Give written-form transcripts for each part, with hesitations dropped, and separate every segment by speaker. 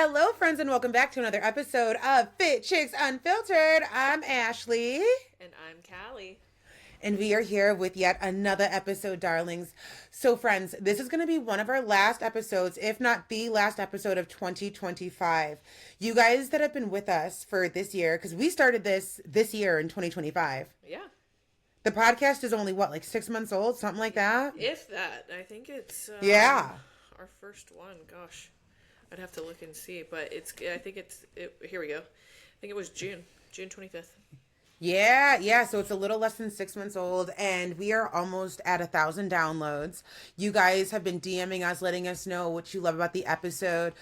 Speaker 1: Hello, friends, and welcome back to another episode of Fit Chicks Unfiltered. I'm Ashley.
Speaker 2: And I'm Callie.
Speaker 1: And we are here with yet another episode, darlings. So, friends, this is going to be one of our last episodes, if not the last episode of 2025. You guys that have been with us for this year, because we started this year in 2025.
Speaker 2: Yeah.
Speaker 1: The podcast is only, what, like 6 months old? Something like that?
Speaker 2: If that. I think it's...
Speaker 1: Yeah.
Speaker 2: Our first one. Gosh. I'd have to look and see. But here we go. I think it was June 25th.
Speaker 1: Yeah. So it's a little less than 6 months old, and we are almost at 1,000 downloads. You guys have been DMing us, letting us know what you love about the episode.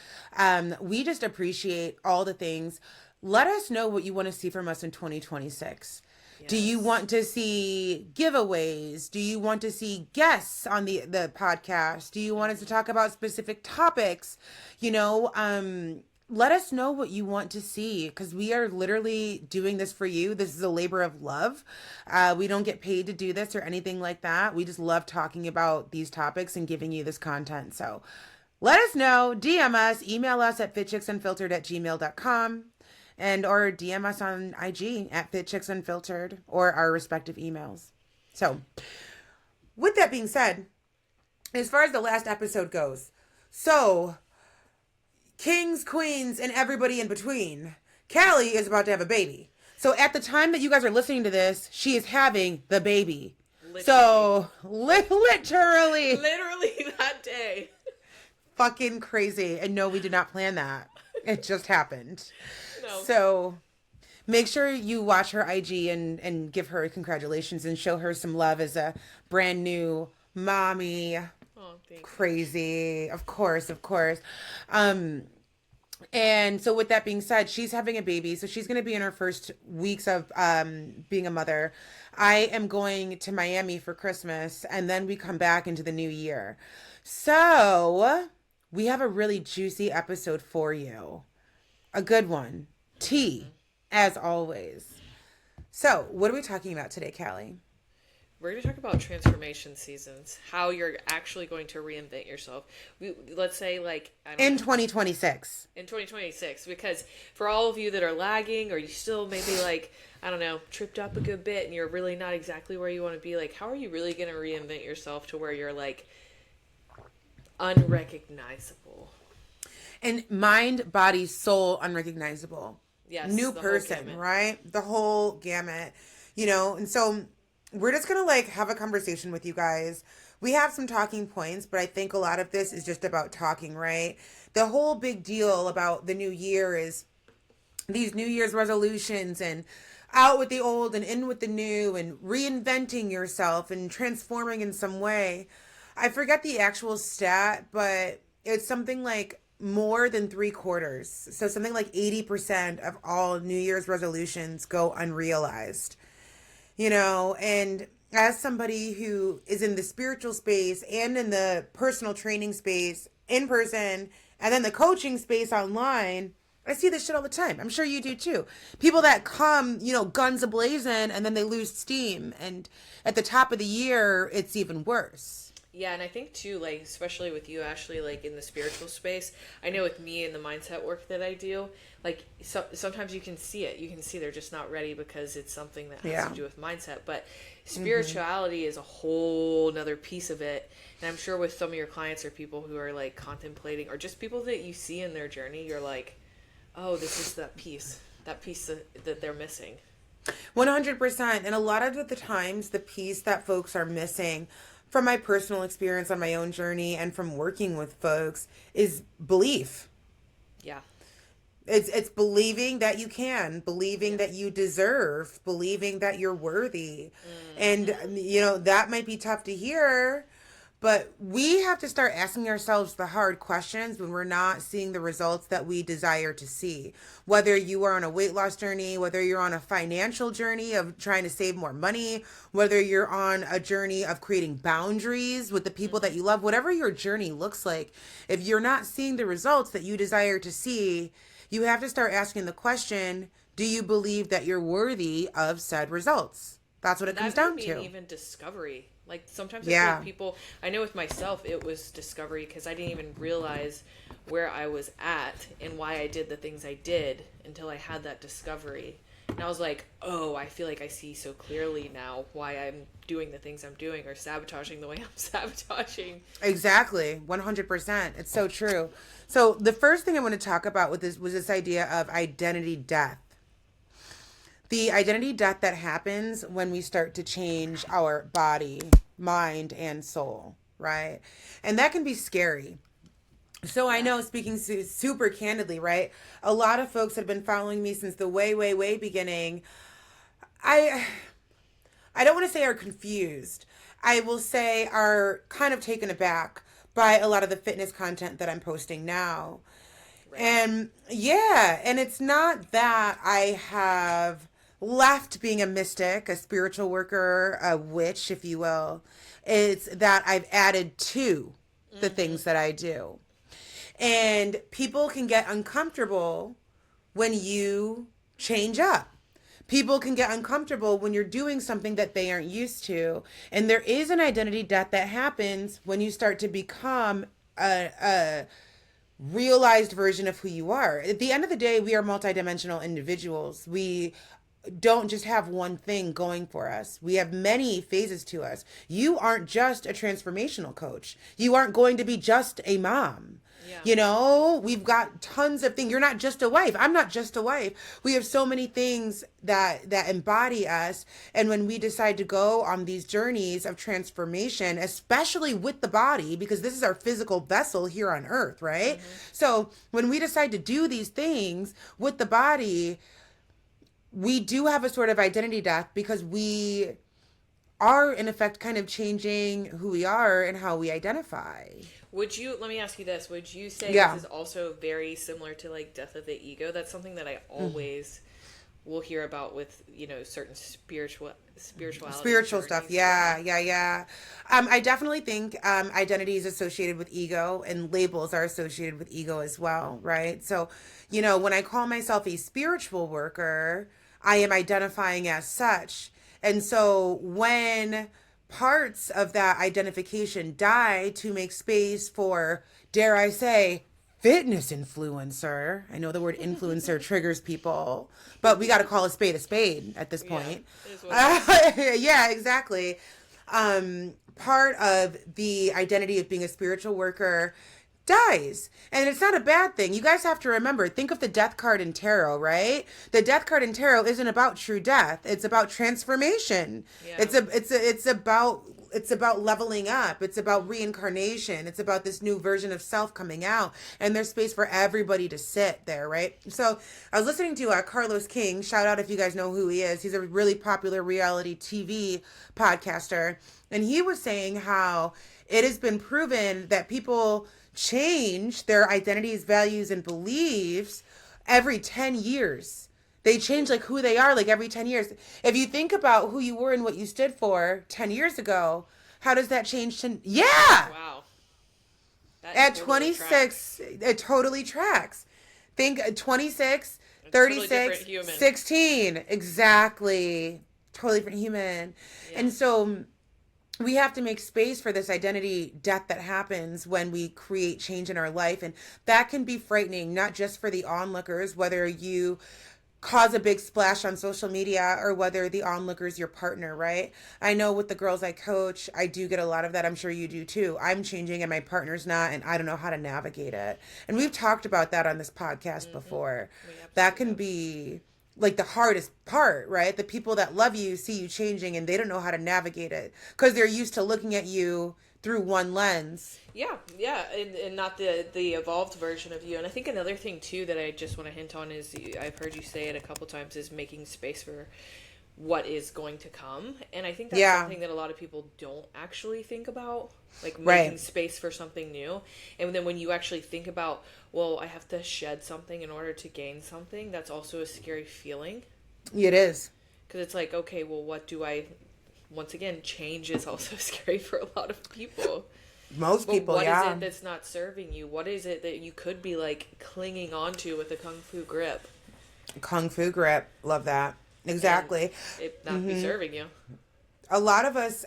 Speaker 1: We just appreciate all the things. Let us know what you want to see from us in 2026. Yes. Do you want to see giveaways? Do you want to see guests on the podcast? Do you want us to talk about specific topics? Let us know what you want to see, because we are literally doing this for you. This is a labor of love. We don't get paid to do this or anything like that. We just love talking about these topics and giving you this content. So let us know. DM us. Email us at fitchicksunfiltered@gmail.com. Or DM us on IG at Fit Chicks Unfiltered, or our respective emails. So, with that being said, as far as the last episode goes, so, kings, queens, and everybody in between, Callie is about to have a baby. So, at the time that you guys are listening to this, she is having the baby. Literally. So, literally.
Speaker 2: Literally that day.
Speaker 1: Fucking crazy. And no, we did not plan that. It just happened.
Speaker 2: No.
Speaker 1: So make sure you watch her IG and give her congratulations and show her some love as a brand new mommy.
Speaker 2: Oh, thanks.
Speaker 1: Crazy. Of course. And so with that being said, she's having a baby. So she's going to be in her first weeks of being a mother. I am going to Miami for Christmas, and then we come back into the new year. So we have a really juicy episode for you. A good one. Tea, as always. So, what are we talking about today, Callie?
Speaker 2: We're going to talk about transformation seasons. How you're actually going to reinvent yourself. Let's say,
Speaker 1: in 2026.
Speaker 2: In 2026. Because for all of you that are lagging, or you still maybe, tripped up a good bit, and you're really not exactly where you want to be, how are you really going to reinvent yourself to where you're, unrecognizable?
Speaker 1: And mind, body, soul, unrecognizable.
Speaker 2: Yes.
Speaker 1: New person, right? The whole gamut, and so we're just going to have a conversation with you guys. We have some talking points, but I think a lot of this is just about talking, right? The whole big deal about the new year is these New Year's resolutions and out with the old and in with the new and reinventing yourself and transforming in some way. I forget the actual stat, but it's something like more than 3/4. So something like 80% of all New Year's resolutions go unrealized. And as somebody who is in the spiritual space and in the personal training space in person and then the coaching space online, I see this shit all the time. I'm sure you do too. People that come, guns a-blazing, and then they lose steam. And at the top of the year, it's even worse.
Speaker 2: Yeah, and I think too, especially with you, Ashley, in the spiritual space, I know with me and the mindset work that I do, sometimes you can see it. You can see they're just not ready because it's something that has to do with mindset. But spirituality is a whole nother piece of it. And I'm sure with some of your clients or people who are contemplating, or just people that you see in their journey, you're like, oh, this is that piece that they're missing.
Speaker 1: 100%. And a lot of the times, the piece that folks are missing, from my personal experience on my own journey and from working with folks, is belief.
Speaker 2: Yeah.
Speaker 1: It's believing that you can, believing that you deserve, believing that you're worthy. And, that might be tough to hear, but we have to start asking ourselves the hard questions when we're not seeing the results that we desire to see. Whether you are on a weight loss journey, whether you're on a financial journey of trying to save more money, whether you're on a journey of creating boundaries with the people that you love, whatever your journey looks like, if you're not seeing the results that you desire to see, you have to start asking the question, do you believe that you're worthy of said results? That's what it comes down to.
Speaker 2: Even discovery. Like sometimes I feel like people, I know with myself it was discovery because I didn't even realize where I was at and why I did the things I did until I had that discovery. And I was like, oh, I feel like I see so clearly now why I'm doing the things I'm doing or sabotaging the way I'm sabotaging.
Speaker 1: Exactly. 100%. It's so true. So the first thing I want to talk about with this was this idea of identity death. The identity death that happens when we start to change our body, mind, and soul, right? And that can be scary. So I know, speaking super candidly, right? A lot of folks that have been following me since the way, way, way beginning, I I don't want to say are confused. I will say are kind of taken aback by a lot of the fitness content that I'm posting now.
Speaker 2: Right.
Speaker 1: And yeah, and it's not that I have left being a mystic, a spiritual worker, a witch, if you will. It's that I've added to the things that I do. And people can get uncomfortable when you change up. People can get uncomfortable when you're doing something that they aren't used to. And there is an identity death that happens when you start to become a realized version of who you are. At the end of the day, we are multidimensional individuals. We don't just have one thing going for us. We have many phases to us. You aren't just a transformational coach. You aren't going to be just a mom.
Speaker 2: Yeah.
Speaker 1: You know, we've got tons of things. You're not just a wife. I'm not just a wife. We have so many things that embody us. And when we decide to go on these journeys of transformation, especially with the body, because this is our physical vessel here on earth, right? Mm-hmm. So when we decide to do these things with the body, we do have a sort of identity death because we are in effect kind of changing who we are and how we identify.
Speaker 2: Let me ask you this, would you say this is also very similar to like death of the ego? That's something that I always will hear about with, certain spiritual stuff.
Speaker 1: Yeah. I definitely think identity is associated with ego and labels are associated with ego as well, right? So, when I call myself a spiritual worker, I am identifying as such. And so when parts of that identification die to make space for, dare I say, fitness influencer. I know the word influencer triggers people, but we got to call a spade at this point. Yeah, exactly. Part of the identity of being a spiritual worker dies. And it's not a bad thing. You guys have to remember, think of the death card in tarot, right? The death card in tarot isn't about true death. It's about transformation. Yeah. It's about leveling up. It's about reincarnation. It's about this new version of self coming out. And there's space for everybody to sit there, right? So I was listening to Carlos King. Shout out if you guys know who he is. He's a really popular reality TV podcaster. And he was saying how it has been proven that people change their identities, values, and beliefs every 10 years. They change like who they are like every 10 years. If you think about who you were and what you stood for 10 years ago, how does that change to... Yeah!
Speaker 2: Wow. That
Speaker 1: At
Speaker 2: totally
Speaker 1: 26,
Speaker 2: tracks.
Speaker 1: It totally tracks. Think 26,
Speaker 2: A
Speaker 1: 36,
Speaker 2: totally
Speaker 1: 16. Exactly. Totally different human. Yeah. And so we have to make space for this identity death that happens when we create change in our life. And that can be frightening, not just for the onlookers, whether you cause a big splash on social media or whether the onlooker is your partner, right? I know with the girls I coach, I do get a lot of that. I'm sure you do too. I'm changing and my partner's not, and I don't know how to navigate it. And we've talked about that on this podcast before. That can be like the hardest part, right? The people that love you see you changing and they don't know how to navigate it because they're used to looking at you through one lens.
Speaker 2: Yeah, and not the evolved version of you. And I think another thing too that I just want to hint on is, I've heard you say it a couple times, is making space for what is going to come. And I think that's something that a lot of people don't actually think about, like making space for something new. And then when you actually think about, well, I have to shed something in order to gain something, that's also a scary feeling.
Speaker 1: It is.
Speaker 2: Because it's like, okay, well, what do I... Once again, change is also scary for a lot of people.
Speaker 1: Most people,
Speaker 2: what is it that's not serving you? What is it that you could be like clinging onto with a kung fu grip?
Speaker 1: Kung fu grip. Love that. Exactly.
Speaker 2: And it not be serving you.
Speaker 1: a lot of us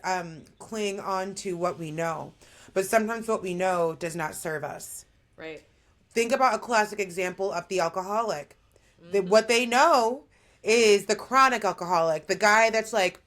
Speaker 1: cling on to what we know, but sometimes what we know does not serve us.
Speaker 2: Right.
Speaker 1: Think about a classic example of the alcoholic.
Speaker 2: Mm-hmm.
Speaker 1: What they know is the chronic alcoholic, the guy that's like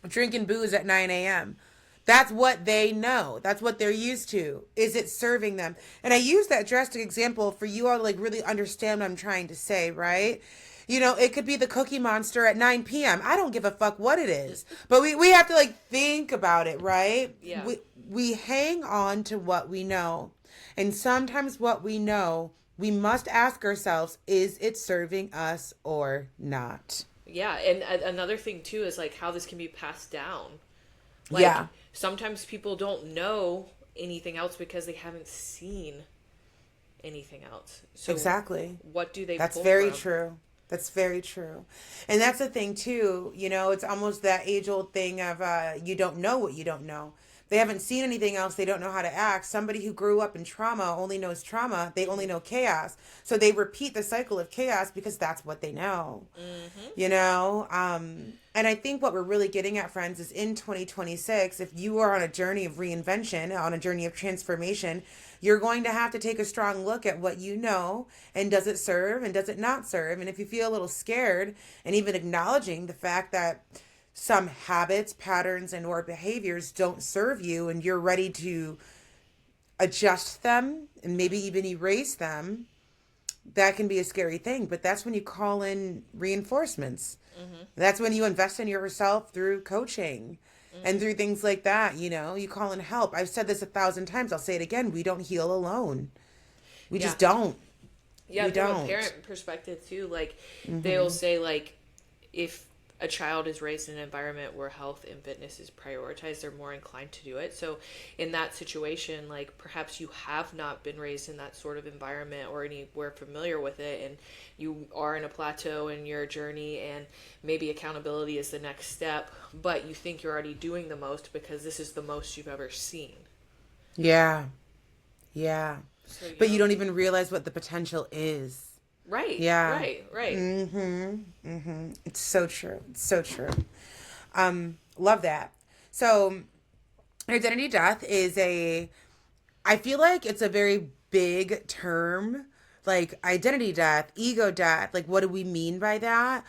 Speaker 1: drinking booze at 9 a.m. That's what they know. That's what they're used to. Is it serving them? And I use that drastic example for you all to like really understand what I'm trying to say, right? You know, it could be the Cookie Monster at 9 p.m. I don't give a fuck what it is. But we have to like think about it, right?
Speaker 2: Yeah.
Speaker 1: We hang on to what we know. And sometimes what we know, we must ask ourselves, is it serving us or not?
Speaker 2: Yeah, and another thing too is like how this can be passed down. Like,
Speaker 1: Yeah,
Speaker 2: sometimes people don't know anything else because they haven't seen anything else. So
Speaker 1: exactly.
Speaker 2: what do they
Speaker 1: That's
Speaker 2: pull
Speaker 1: very
Speaker 2: from?
Speaker 1: true. That's very true. And that's the thing too, you know, it's almost that age old thing of you don't know what you don't know. They haven't seen anything else, they don't know how to act. Somebody who grew up in trauma only knows trauma, they only know chaos. So they repeat the cycle of chaos because that's what they know.
Speaker 2: Mm-hmm.
Speaker 1: You know, and I think what we're really getting at, friends, is in 2026, if you are on a journey of reinvention, on a journey of transformation, you're going to have to take a strong look at what you know and does it serve and does it not serve. And if you feel a little scared, and even acknowledging the fact that some habits, patterns, and or behaviors don't serve you and you're ready to adjust them and maybe even erase them, that can be a scary thing. But that's when you call in reinforcements.
Speaker 2: Mm-hmm.
Speaker 1: That's when you invest in yourself through coaching and
Speaker 2: Mm-hmm.
Speaker 1: through things like that. You know, you call in help. I've said this 1,000 times. I'll say it again. We don't heal alone. We
Speaker 2: Yeah.
Speaker 1: just don't.
Speaker 2: Yeah,
Speaker 1: We
Speaker 2: from a
Speaker 1: don't.
Speaker 2: parent perspective too, like they'll
Speaker 1: Mm-hmm.
Speaker 2: say like if a child is raised in an environment where health and fitness is prioritized, they're more inclined to do it. So in that situation, like perhaps you have not been raised in that sort of environment or anywhere familiar with it, and you are in a plateau in your journey, and maybe accountability is the next step, but you think you're already doing the most because this is the most you've ever seen.
Speaker 1: Yeah. Yeah.
Speaker 2: So, you
Speaker 1: But you
Speaker 2: know,
Speaker 1: don't even realize what the potential is.
Speaker 2: right,
Speaker 1: Yeah.
Speaker 2: right, right.
Speaker 1: Mm-hmm. Mm-hmm. It's so true. It's so true. Love that. So identity death is I feel like it's a very big term. Like identity death, ego death. Like what do we mean by that?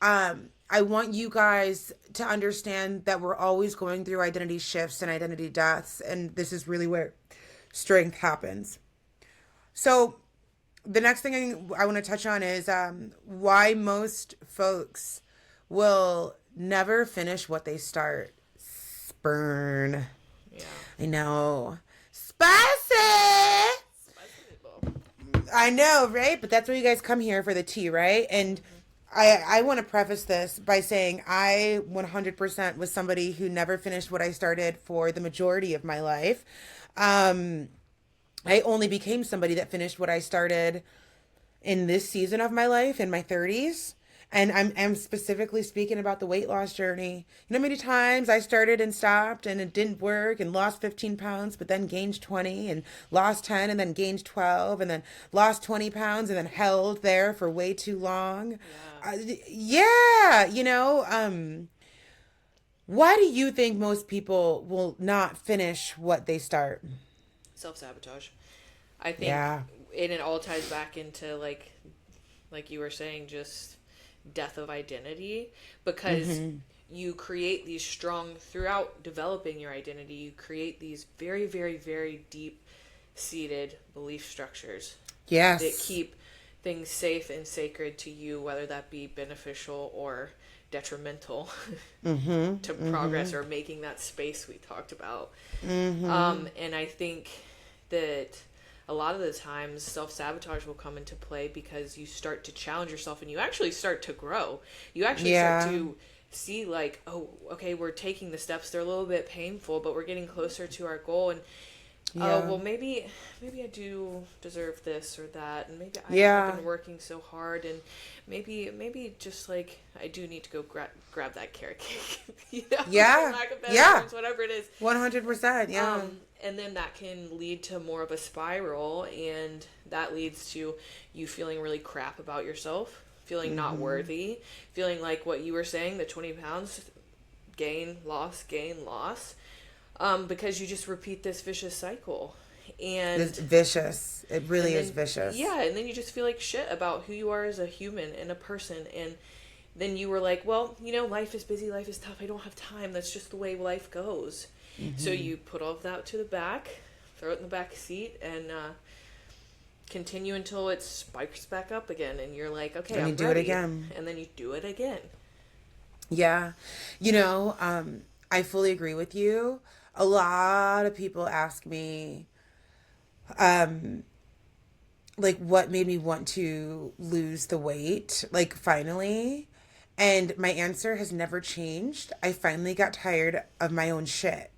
Speaker 1: I want you guys to understand that we're always going through identity shifts and identity deaths, and this is really where strength happens. So the next thing I want to touch on is why most folks will never finish what they start. Spurn.
Speaker 2: Yeah.
Speaker 1: I know. Spicy!
Speaker 2: Spicy people.
Speaker 1: I know, right? But that's why you guys come here for the tea, right? And I want to preface this by saying I 100% was somebody who never finished what I started for the majority of my life. Um, I only became somebody that finished what I started in this season of my life in my 30s. And I'm specifically speaking about the weight loss journey. You know how many times I started and stopped and it didn't work and lost 15 pounds, but then gained 20 and lost 10 and then gained 12 and then lost 20 pounds and then held there for way too long.
Speaker 2: Yeah.
Speaker 1: Yeah, why do you think most people will not finish what they start?
Speaker 2: Self-sabotage. I think,
Speaker 1: Yeah.
Speaker 2: and it all ties back into like you were saying, just death of identity, because you create these strong throughout developing your identity, you create these very, very, very deep seated belief structures that
Speaker 1: Yes.
Speaker 2: keep things safe and sacred to you, whether that be beneficial or detrimental to progress or making that space we talked about. And I think that a lot of the times self-sabotage will come into play because you start to challenge yourself and you actually start to grow. You actually
Speaker 1: Yeah.
Speaker 2: start to see like, oh, okay, we're taking the steps. They're a little bit painful, but we're getting closer to our goal. And oh,
Speaker 1: Yeah.
Speaker 2: well, maybe I do deserve this or that, and maybe I
Speaker 1: Yeah.
Speaker 2: have been working so hard, and maybe just like I do need to go grab that carrot cake,
Speaker 1: Yeah.
Speaker 2: for lack of better
Speaker 1: Yeah.
Speaker 2: terms, whatever it is.
Speaker 1: 100%. Yeah.
Speaker 2: And then that can lead to more of a spiral, and that leads to you feeling really crap about yourself, feeling not worthy, feeling like what you were saying, the 20 pounds gain, loss, gain, loss, because you just repeat this vicious cycle. And
Speaker 1: It's vicious. It really
Speaker 2: then,
Speaker 1: is vicious.
Speaker 2: yeah, and then you just feel like shit about who you are as a human and a person. And then you were like, well, life is busy, life is tough, I don't have time, that's just the way life goes. So you put all of that to the back, throw it in the back seat, and continue until it spikes back up again, and you're like, okay,
Speaker 1: and
Speaker 2: I'm
Speaker 1: you do
Speaker 2: ready.
Speaker 1: it again.
Speaker 2: And then you do it again.
Speaker 1: Yeah. I fully agree with you. A lot of people ask me, like, what made me want to lose the weight, like, finally. And my answer has never changed. I finally got tired of my own shit.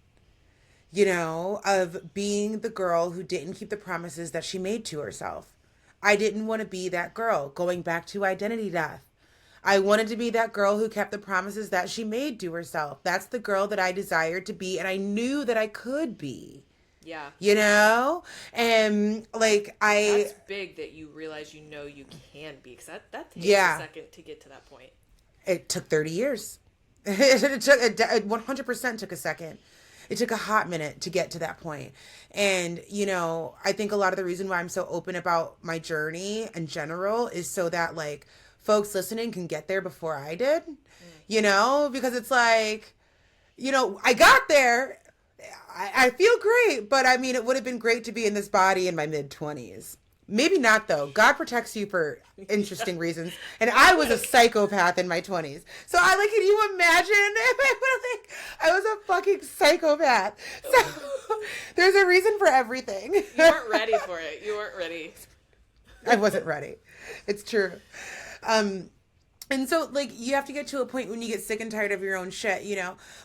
Speaker 1: Of being the girl who didn't keep the promises that she made to herself. I didn't want to be that girl, going back to identity death. I wanted to be that girl who kept the promises that she made to herself. That's the girl that I desired to be, and I knew that I could be.
Speaker 2: Yeah.
Speaker 1: And like
Speaker 2: That's big that you realize you can be, because that takes a second to get to that point.
Speaker 1: It took 30 years. It 100% took a second. It took a hot minute to get to that point. And, I think a lot of the reason why I'm so open about my journey in general is so that, like, folks listening can get there before I did, because it's like, I got there. I feel great, but I mean, it would have been great to be in this body in my mid-20s. Maybe not, though. God protects you for interesting reasons. And I was a psychopath in my 20s. So can you imagine if I was a fucking psychopath? So there's a reason for everything.
Speaker 2: You weren't ready for it. You weren't ready.
Speaker 1: I wasn't ready. It's true. And so, you have to get to a point when you get sick and tired of your own shit,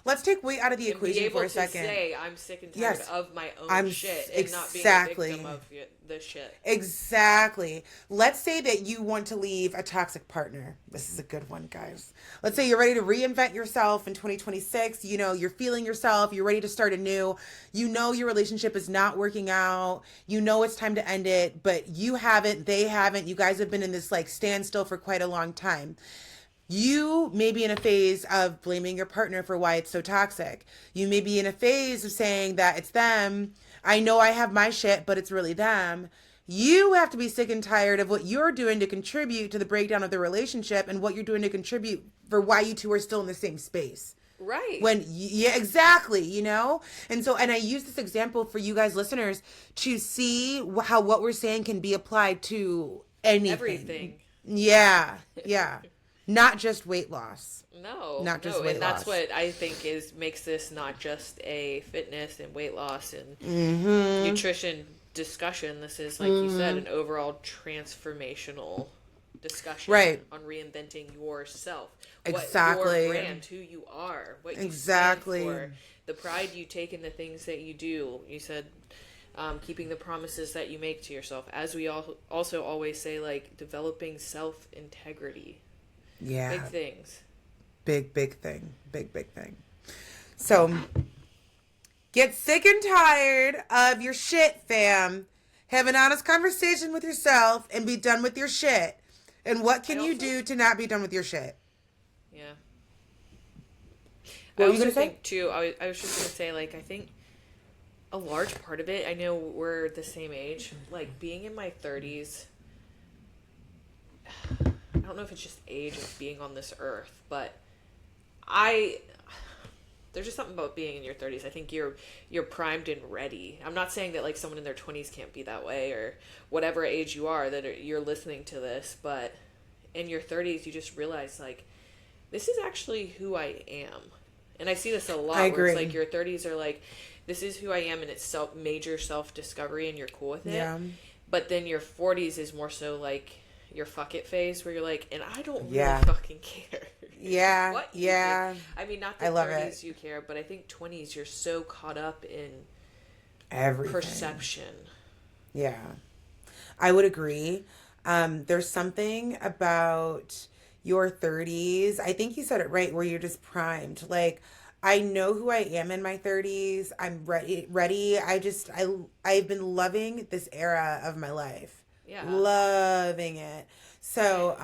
Speaker 1: Let's take weight out of the equation for a second.
Speaker 2: Say, I'm sick and tired of my own shit and not being a victim of the shit.
Speaker 1: Exactly. Let's say that you want to leave a toxic partner. This is a good one, guys. Let's say you're ready to reinvent yourself in 2026. You're feeling yourself. You're ready to start anew. Your relationship is not working out. It's time to end it, but you haven't. They haven't. You guys have been in this standstill for quite a long time. You may be in a phase of blaming your partner for why it's so toxic. You may be in a phase of saying that it's them. I know I have my shit, but it's really them. You have to be sick and tired of what you're doing to contribute to the breakdown of the relationship and what you're doing to contribute for why you two are still in the same space.
Speaker 2: Right.
Speaker 1: Yeah, exactly, And so, and I use this example for you guys listeners to see how what we're saying can be applied to anything.
Speaker 2: Everything.
Speaker 1: Yeah. Not just weight loss.
Speaker 2: No.
Speaker 1: Not just weight loss.
Speaker 2: And that's what I think makes this not just a fitness and weight loss and nutrition discussion. This is, like you said, an overall transformational discussion on reinventing yourself.
Speaker 1: Exactly.
Speaker 2: Your brand, who you are, what you
Speaker 1: exactly.
Speaker 2: stand for, the pride you take in the things that you do. You said keeping the promises that you make to yourself. As we also always say, developing self-integrity.
Speaker 1: Yeah.
Speaker 2: Big things.
Speaker 1: Big thing. Big thing. So, get sick and tired of your shit, fam. Have an honest conversation with yourself and be done with your shit. And what can you do to not be done with your shit?
Speaker 2: Yeah.
Speaker 1: What
Speaker 2: I
Speaker 1: were you going to say?
Speaker 2: Think, too, I was just going to say, I think a large part of it, I know we're the same age, being in my 30s, I don't know if it's just age of being on this earth, but there's just something about being in your 30s. I think you're primed and ready. I'm not saying that someone in their 20s can't be that way, or whatever age you are that you're listening to this, but in your 30s you just realize this is actually who I am. And I see this a lot.
Speaker 1: I agree.
Speaker 2: Where it's your 30s are this is who I am, and it's major self-discovery and you're cool with it. Yeah. But then your 40s is more so your fuck it phase, where you're and I don't really fucking care.
Speaker 1: Yeah.
Speaker 2: What you think. I mean, not the 30s you care, but I think 20s you're so caught up in
Speaker 1: everything.
Speaker 2: Perception.
Speaker 1: Yeah. I would agree. There's something about your 30s. I think you said it right, where you're just primed. I know who I am in my 30s. I'm ready. I've been loving this era of my life.
Speaker 2: Yeah.
Speaker 1: Loving it. So,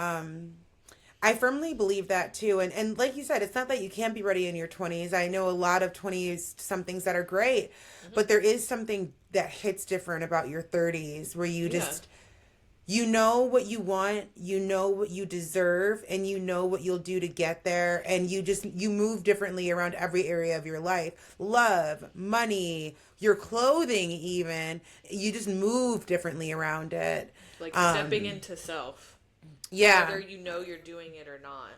Speaker 1: I firmly believe that too. And like you said, it's not that you can't be ready in your 20s. I know a lot of 20s somethings that are great,
Speaker 2: Mm-hmm.
Speaker 1: but there is something that hits different about your 30s where you
Speaker 2: Yeah.
Speaker 1: just you know what you want, you know what you deserve, and you know what you'll do to get there, and you move differently around every area of your life. Love, money, your clothing even. You just move differently around it.
Speaker 2: Like stepping
Speaker 1: Um
Speaker 2: into self,
Speaker 1: yeah.
Speaker 2: whether you know you're doing it or not.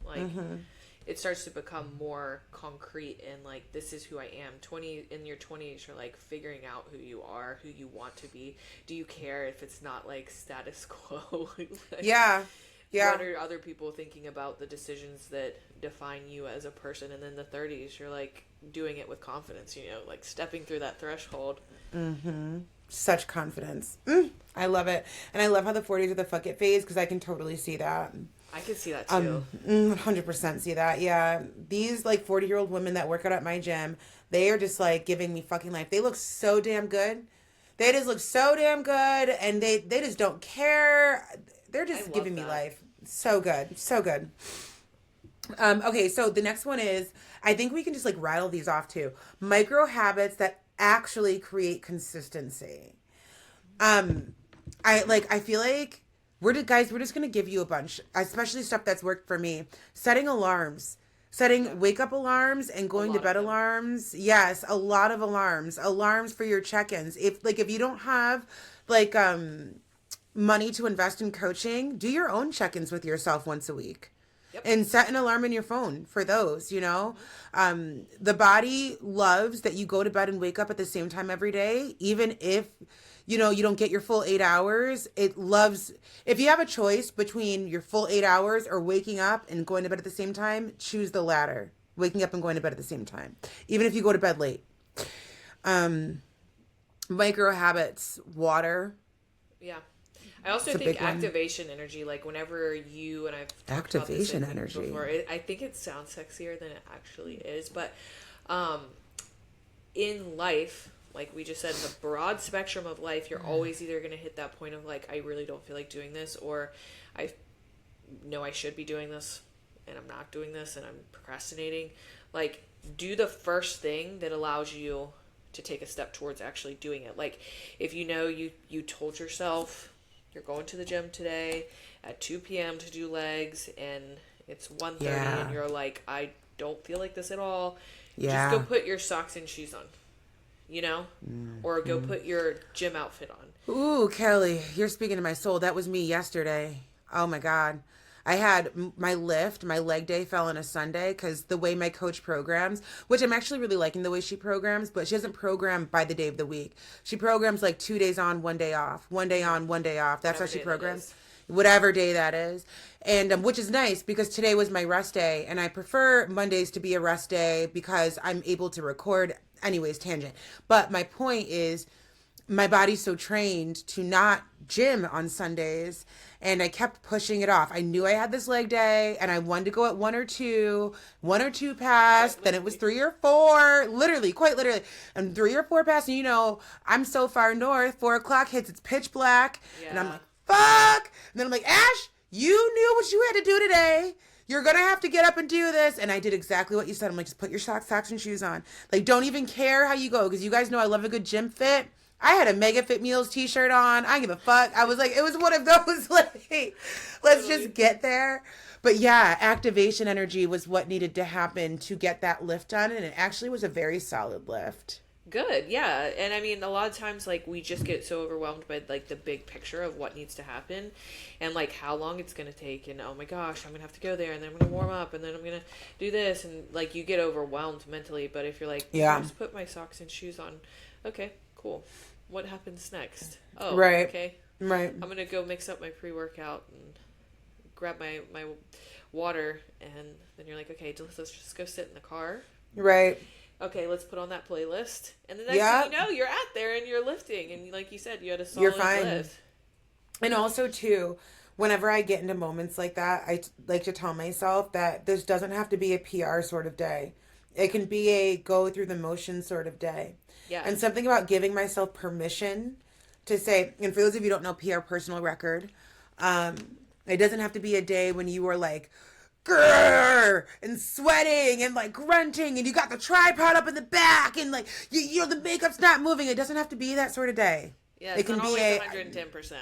Speaker 2: Like it starts to become more concrete and like this is who I am. 20 in your 20s you're like figuring out who you are, who you want to be. Do you care if it's not like status quo? Like,
Speaker 1: Yeah. Yeah.
Speaker 2: what are other people thinking about the decisions that define you as a person? And then the 30s you're like doing it with confidence, you know, like stepping through that threshold.
Speaker 1: Such confidence. I love it. And I love how the 40s are the fuck it phase because I can totally see that.
Speaker 2: I can see that too.
Speaker 1: 100% see that. Yeah. These like 40-year-old women that work out at my gym, they are just like giving me fucking life. They look so damn good. They just look so damn good and they just don't care. They're
Speaker 2: I
Speaker 1: just
Speaker 2: love
Speaker 1: giving me
Speaker 2: that.
Speaker 1: life. So good. So good. Okay, so the next one is I think we can just like rattle these off too. Micro habits that actually create consistency. Um, I feel like we're just gonna give you a bunch, especially stuff that's worked for me. Setting alarms, setting wake up alarms and
Speaker 2: A
Speaker 1: going to
Speaker 2: lot of
Speaker 1: bed
Speaker 2: them.
Speaker 1: alarms. Yes, a lot of alarms. Alarms for your check-ins. If you don't have like money to invest in coaching, do your own check-ins with yourself once a week
Speaker 2: Yep.
Speaker 1: and set an alarm in your phone for those, the body loves that you go to bed and wake up at the same time every day, even if you don't get your full 8 hours. It loves, if you have a choice between your full 8 hours or waking up and going to bed at the same time, choose the latter, waking up and going to bed at the same time, even if you go to bed late. Micro habits, water.
Speaker 2: Yeah. I also
Speaker 1: It's a
Speaker 2: think
Speaker 1: big one.
Speaker 2: activation energy, like whenever you and I've talked about this I
Speaker 1: Activation
Speaker 2: think,
Speaker 1: energy.
Speaker 2: before, I think it sounds sexier than it actually is. But um, in life, like we just said, the broad spectrum of life, you're always either going to hit that point of like, I really don't feel like doing this, or I know I should be doing this and I'm not doing this and I'm procrastinating. Like, do the first thing that allows you to take a step towards actually doing it. Like, if you know you told yourself you're going to the gym today at 2 p.m. to do legs and it's 1:30
Speaker 1: Yeah.
Speaker 2: and you're like, I don't feel like this at all.
Speaker 1: Yeah.
Speaker 2: Just go put your socks and shoes on, or go put your gym outfit on.
Speaker 1: Ooh, Kelly, you're speaking to my soul. That was me yesterday. Oh my God. I had my leg day fell on a Sunday because the way my coach programs, which I'm actually really liking the way she programs, but she doesn't program by the day of the week. She programs like 2 days on, 1 day off, 1 day on, 1 day off. That's how
Speaker 2: Whatever
Speaker 1: she
Speaker 2: day that
Speaker 1: programs.
Speaker 2: is.
Speaker 1: Whatever day that is. And which is nice because today was my rest day. And I prefer Mondays to be a rest day because I'm able to record. Anyways, tangent. But my point is, my body's so trained to not gym on Sundays, and I kept pushing it off. I knew I had this leg day and I wanted to go at one or two passed, then it was 3 or 4, literally, quite literally, and 3 or 4 passed. And I'm so far north, 4 o'clock hits, it's pitch black, and I'm
Speaker 2: Yeah.
Speaker 1: like, fuck. And then I'm like, Ash, you knew what you had to do today. You're going to have to get up and do this. And I did exactly what you said. I'm like, just put your socks and shoes on. Like, don't even care how you go. Because you guys know I love a good gym fit. I had a Mega Fit Meals t-shirt on. I give a fuck. I was like, it was one of those, like, let's just get there. But yeah, activation energy was what needed to happen to get that lift done. And it actually was a very solid lift.
Speaker 2: Good, yeah. And I mean, a lot of times, like, we just get so overwhelmed by, like, the big picture of what needs to happen and, like, how long it's going to take. And, oh my gosh, I'm going to have to go there and then I'm going to warm up and then I'm going to do this. And, like, you get overwhelmed mentally. But if you're like,
Speaker 1: Yeah.
Speaker 2: I just put my socks and shoes on. Okay, cool. What happens next? Oh,
Speaker 1: Right.
Speaker 2: okay.
Speaker 1: Right.
Speaker 2: I'm going to go mix up my pre-workout and grab my water. And then you're like, okay, let's just go sit in the car.
Speaker 1: Right.
Speaker 2: Okay, let's put on that playlist. And the next
Speaker 1: Yeah.
Speaker 2: thing you know, you're out there and you're lifting. And like you said, you had a
Speaker 1: You're
Speaker 2: solid
Speaker 1: fine.
Speaker 2: lift.
Speaker 1: And also, too, whenever I get into moments like that, I like to tell myself that this doesn't have to be a PR sort of day. It can be a go through the motions sort of day.
Speaker 2: Yeah.
Speaker 1: And something about giving myself permission to say, and for those of you who don't know PR, personal record, It doesn't have to be a day when you are like, grrr, and sweating and like grunting and you got the tripod up in the back and like, you know, the makeup's not moving. It doesn't have to be that sort of day.
Speaker 2: Yeah,
Speaker 1: It
Speaker 2: it's
Speaker 1: can
Speaker 2: not
Speaker 1: be
Speaker 2: always
Speaker 1: a
Speaker 2: 110%.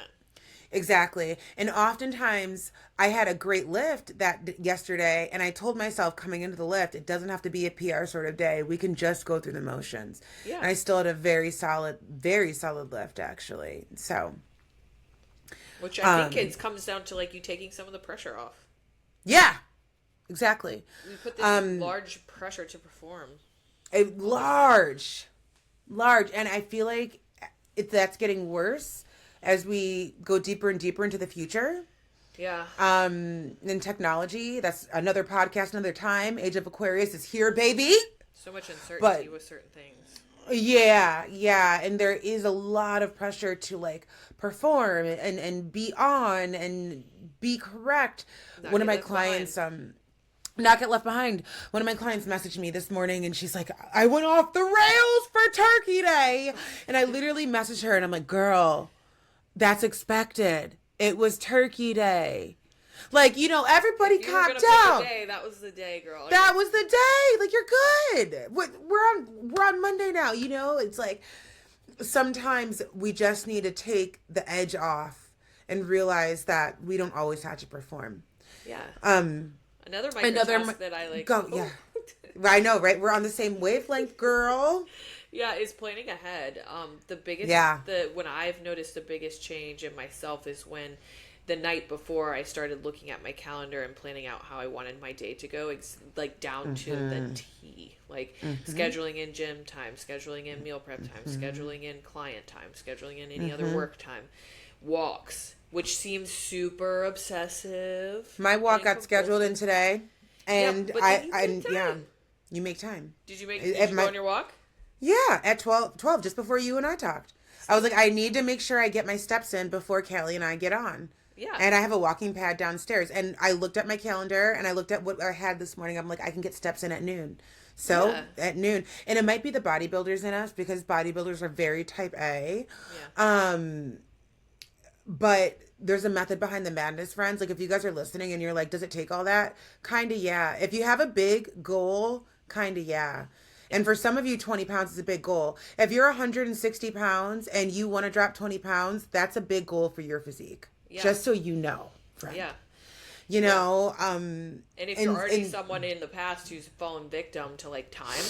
Speaker 1: Exactly. And oftentimes I had a great lift yesterday and I told myself coming into the lift, it doesn't have to be a PR sort of day. We can just go through the motions.
Speaker 2: Yeah.
Speaker 1: And I still had a very solid lift actually. So,
Speaker 2: which I think it comes down to like you taking some of the pressure off.
Speaker 1: yeah, exactly.
Speaker 2: We put this large pressure to perform.
Speaker 1: A large. And I feel like that's getting worse as we go deeper and deeper into the future.
Speaker 2: Yeah.
Speaker 1: In technology, that's another podcast, another time. Age of Aquarius is here, baby.
Speaker 2: So much uncertainty with certain things.
Speaker 1: Yeah. And there is a lot of pressure to like perform and be on and be correct. One of my clients, not get left behind. One of my clients messaged me this morning and she's like, I went off the rails for Turkey Day. And I literally messaged her and I'm like, girl, that's expected. It was Turkey Day. Like, you know, everybody calm down.
Speaker 2: That was the day, girl.
Speaker 1: That was the day. Like, you're good. We're on Monday now, you know? It's like sometimes we just need to take the edge off and realize that we don't always have to perform.
Speaker 2: Yeah. Another microtask that I like.
Speaker 1: Yeah. I know, right? We're on the same wavelength, girl.
Speaker 2: Yeah, is planning ahead. The biggest, when I've noticed the biggest change in myself is when the night before I started looking at my calendar and planning out how I wanted my day to go, like down to the T. Like scheduling in gym time, scheduling in meal prep time, scheduling in client time, scheduling in any other work time, walks, which seems super obsessive.
Speaker 1: My walk got scheduled in today, and you make time.
Speaker 2: Did you go on your walk?
Speaker 1: Yeah, at 12, just before you and I talked. I was like, I need to make sure I get my steps in before Callie and I get on.
Speaker 2: Yeah.
Speaker 1: And I have a walking pad downstairs. And I looked at my calendar and I looked at what I had this morning. I'm like, I can get steps in at noon. So at noon. And it might be the bodybuilders in us because bodybuilders are very type A. Yeah. But there's a method behind the madness, friends. Like if you guys are listening and you're like, does it take all that? Kind of, yeah. If you have a big goal, kind of, yeah. And for some of you, 20 pounds is a big goal. If you're 160 pounds and you want to drop 20 pounds, that's a big goal for your physique. Yeah. Just so you know, friend.
Speaker 2: Yeah.
Speaker 1: You know,
Speaker 2: and if you're already someone in the past who's fallen victim to like time.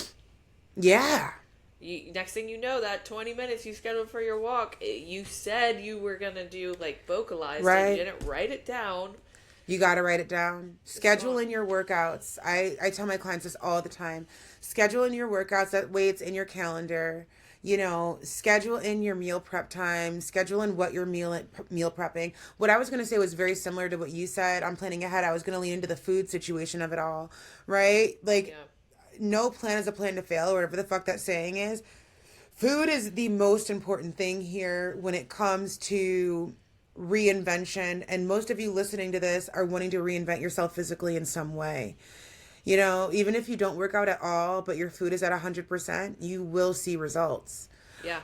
Speaker 1: Yeah.
Speaker 2: Next thing you know, that 20 minutes you scheduled for your walk, you said you were going to do like vocalize and you didn't write it down.
Speaker 1: You got to write it down. Schedule in your workouts. I tell my clients this all the time. Schedule in your workouts. That way it's in your calendar. You know, schedule in your meal prep time. Schedule in what you're meal prepping. What I was going to say was very similar to what you said. I'm planning ahead. I was going to lean into the food situation of it all. Right? Like, no plan is a plan to fail or whatever the fuck that saying is. Food is the most important thing here when it comes to reinvention, and most of you listening to this are wanting to reinvent yourself physically in some way. You know, even if you don't work out at all, but your food is at 100%, you will see results.
Speaker 2: Yeah.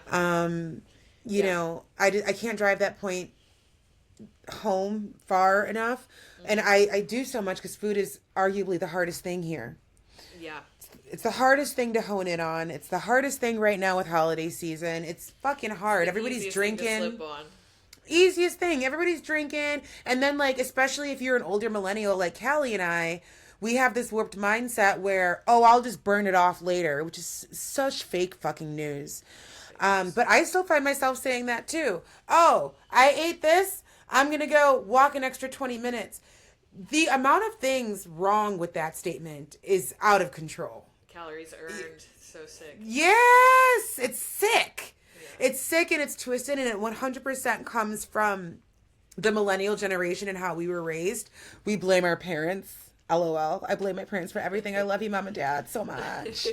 Speaker 1: You know, I can't drive that point home far enough, and I do so much because food is arguably the hardest thing here.
Speaker 2: Yeah.
Speaker 1: It's the hardest thing to hone in on. It's the hardest thing right now with holiday season. It's fucking hard. Everybody's drinking. Easiest thing. Everybody's drinking. And then, like, especially if you're an older millennial like Callie and I, we have this warped mindset where, oh, I'll just burn it off later, which is such fake fucking news. But I still find myself saying that too. Oh, I ate this. I'm going to go walk an extra 20 minutes. The amount of things wrong with that statement is out of control.
Speaker 2: Calories earned. So sick.
Speaker 1: Yes, it's sick. It's sick and it's twisted, and it 100% comes from the millennial generation and how we were raised. We blame our parents. LOL. I blame my parents for everything. I love you, Mom and Dad, so much.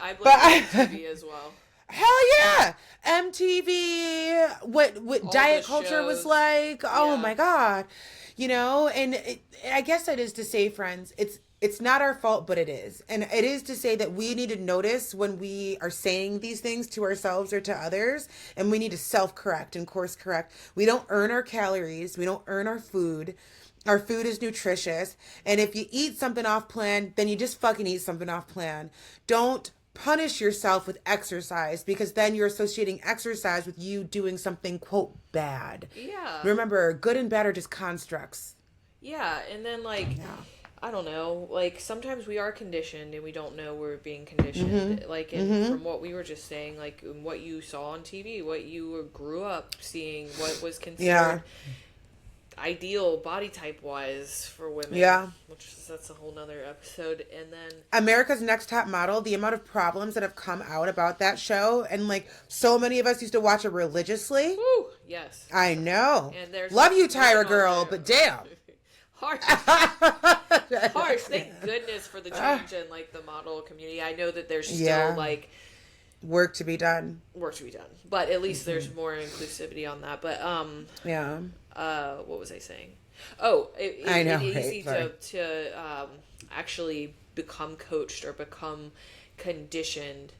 Speaker 2: I blame TV as well.
Speaker 1: Hell yeah. MTV, what
Speaker 2: All the
Speaker 1: diet culture was
Speaker 2: shows.
Speaker 1: like. Oh
Speaker 2: Yeah.
Speaker 1: my God. And I guess that is to say, friends, it's not our fault, but it is. And it is to say that we need to notice when we are saying these things to ourselves or to others, and we need to self-correct and course correct. We don't earn our calories. We don't earn our food. Our food is nutritious. And if you eat something off plan, then you just fucking eat something off plan. Don't punish yourself with exercise, because then you're associating exercise with you doing something, quote, bad.
Speaker 2: Yeah.
Speaker 1: Remember, good and bad are just constructs.
Speaker 2: Yeah. And then, like,
Speaker 1: Yeah.
Speaker 2: I don't know. Like, sometimes we are conditioned and we don't know we're being conditioned. Like, and from what we were just saying, like, what you saw on TV, what you grew up seeing, what was considered
Speaker 1: Yeah.
Speaker 2: ideal body type wise for women.
Speaker 1: Yeah.
Speaker 2: That's a whole nother episode. And then
Speaker 1: America's Next Top Model, the amount of problems that have come out about that show, and like so many of us used to watch it religiously.
Speaker 2: woo, yes.
Speaker 1: I know.
Speaker 2: And there's
Speaker 1: Love you,
Speaker 2: women
Speaker 1: Tyra
Speaker 2: on
Speaker 1: girl,
Speaker 2: there.
Speaker 1: but damn.
Speaker 2: Harsh. Harsh. Thank goodness for the change in like the model community. I know that there's still
Speaker 1: Yeah.
Speaker 2: like
Speaker 1: Work to be done.
Speaker 2: work to be done, but at least there's more inclusivity on that. But
Speaker 1: Yeah.
Speaker 2: what was I saying? Oh,
Speaker 1: I know,
Speaker 2: it's
Speaker 1: right?
Speaker 2: easy
Speaker 1: Sorry.
Speaker 2: to actually become coached or become conditioned,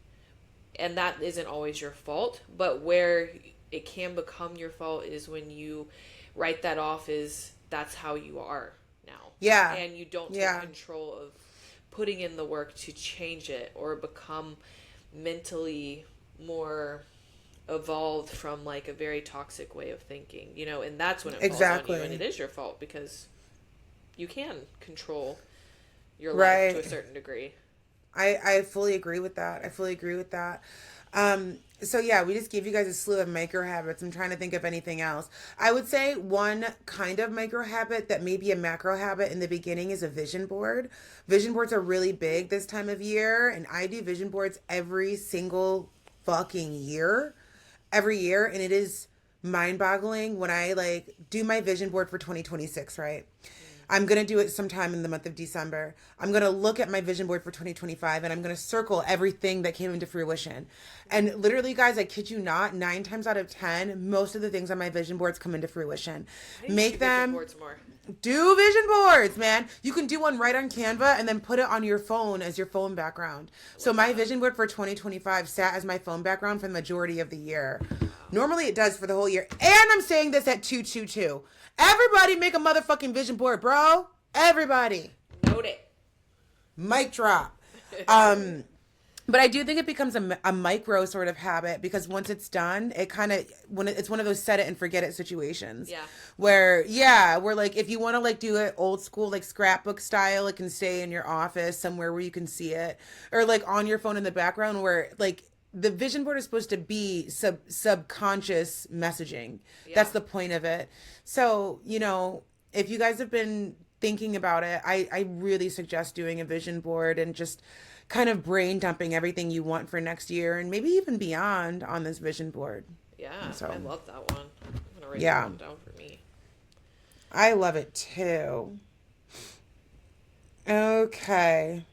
Speaker 2: and that isn't always your fault. But where it can become your fault is when you write that off as that's how you are now.
Speaker 1: Yeah.
Speaker 2: And you don't take
Speaker 1: Yeah.
Speaker 2: control of putting in the work to change it or become mentally more evolved from like a very toxic way of thinking, and that's when it falls on you, and it is your fault because you can control your life to a certain degree.
Speaker 1: I fully agree with that. I fully agree with that. So yeah, we just gave you guys a slew of micro habits. I'm trying to think of anything else. I would say one kind of micro habit that may be a macro habit in the beginning is a vision board. Vision boards are really big this time of year, and I do vision boards every single fucking year. Every year, and it is mind-boggling when I like do my vision board for 2026, right? I'm going to do it sometime in the month of December. I'm going to look at my vision board for 2025, and I'm going to circle everything that came into fruition. And literally, guys, I kid you not, 9 times out of 10, most of the things on my vision boards come into fruition. Make them.
Speaker 2: Vision boards more.
Speaker 1: Do vision boards, man. You can do one right on Canva and then put it on your phone as your phone background. So my vision board for 2025 sat as my phone background for the majority of the year. Normally it does for the whole year. And I'm saying this at 222. Everybody make a motherfucking vision board, bro. Everybody.
Speaker 2: Note it.
Speaker 1: Mic drop. But I do think it becomes a micro sort of habit, because once it's done, it kind of, it's one of those set it and forget it situations.
Speaker 2: Yeah.
Speaker 1: Where like, if you want to like do it old school, like scrapbook style, it can stay in your office somewhere where you can see it, or like on your phone in the background, where like the vision board is supposed to be subconscious messaging.
Speaker 2: Yeah.
Speaker 1: That's the point of it. So, if you guys have been thinking about it, I really suggest doing a vision board and just kind of brain dumping everything you want for next year and maybe even beyond on this vision board.
Speaker 2: Yeah,
Speaker 1: So,
Speaker 2: I love that one. I'm gonna write
Speaker 1: yeah.
Speaker 2: that one down for me.
Speaker 1: I love it too. Okay.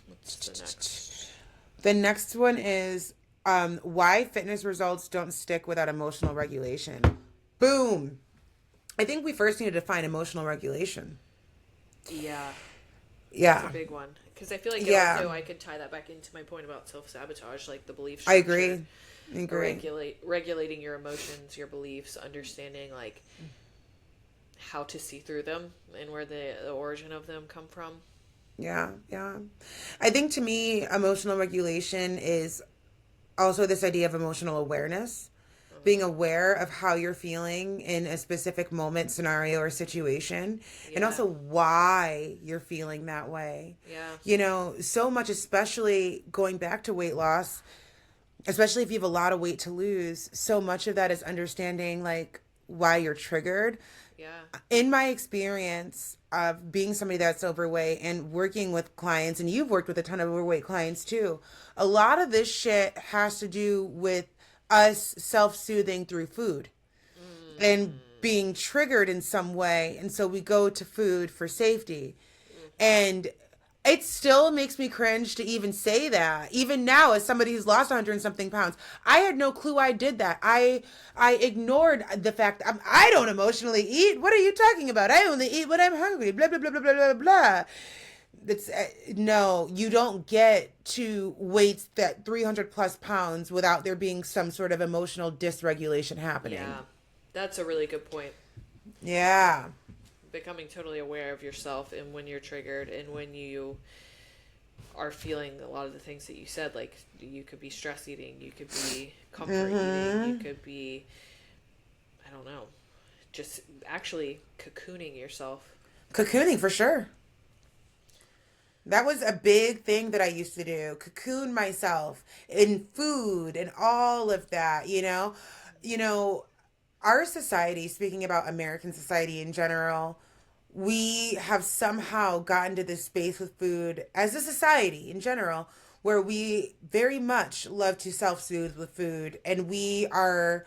Speaker 2: What's the next?
Speaker 1: The next one is why fitness results don't stick without emotional regulation. Boom. I think we first need to define emotional regulation.
Speaker 2: Yeah.
Speaker 1: Yeah.
Speaker 2: That's a big one. Because I feel like
Speaker 1: Yeah.
Speaker 2: also I could tie that back into my point about self-sabotage, like the belief
Speaker 1: I
Speaker 2: structure.
Speaker 1: agree.
Speaker 2: Regulating your emotions, your beliefs, understanding like how to see through them and where the origin of them come from.
Speaker 1: Yeah. I think to me, emotional regulation is also this idea of emotional awareness. Being aware of how you're feeling in a specific moment, scenario, or situation, and
Speaker 2: Yeah.
Speaker 1: also why you're feeling that way.
Speaker 2: Yeah.
Speaker 1: So much, especially going back to weight loss, especially if you have a lot of weight to lose, so much of that is understanding like why you're triggered.
Speaker 2: Yeah.
Speaker 1: In my experience of being somebody that's overweight and working with clients, and you've worked with a ton of overweight clients too, a lot of this shit has to do with us self-soothing through food and being triggered in some way. And so we go to food for safety. And it still makes me cringe to even say that. Even now, as somebody who's lost 100 and something pounds, I had no clue I did that. I ignored the fact I don't emotionally eat. What are you talking about? I only eat when I'm hungry. Blah blah blah blah blah blah blah. It's no, you don't get to weights that 300 plus pounds without there being some sort of emotional dysregulation happening.
Speaker 2: Yeah, that's a really good point.
Speaker 1: Yeah.
Speaker 2: Becoming totally aware of yourself and when you're triggered and when you are feeling a lot of the things that you said, like you could be stress eating, you could be comfort eating, you could be, I don't know, just actually cocooning yourself.
Speaker 1: Cocooning for sure. That was a big thing that I used to do. Cocoon myself in food and all of that, you know? You know, our society, speaking about American society in general, we have somehow gotten to this space with food as a society in general where we very much love to self-soothe with food, and we are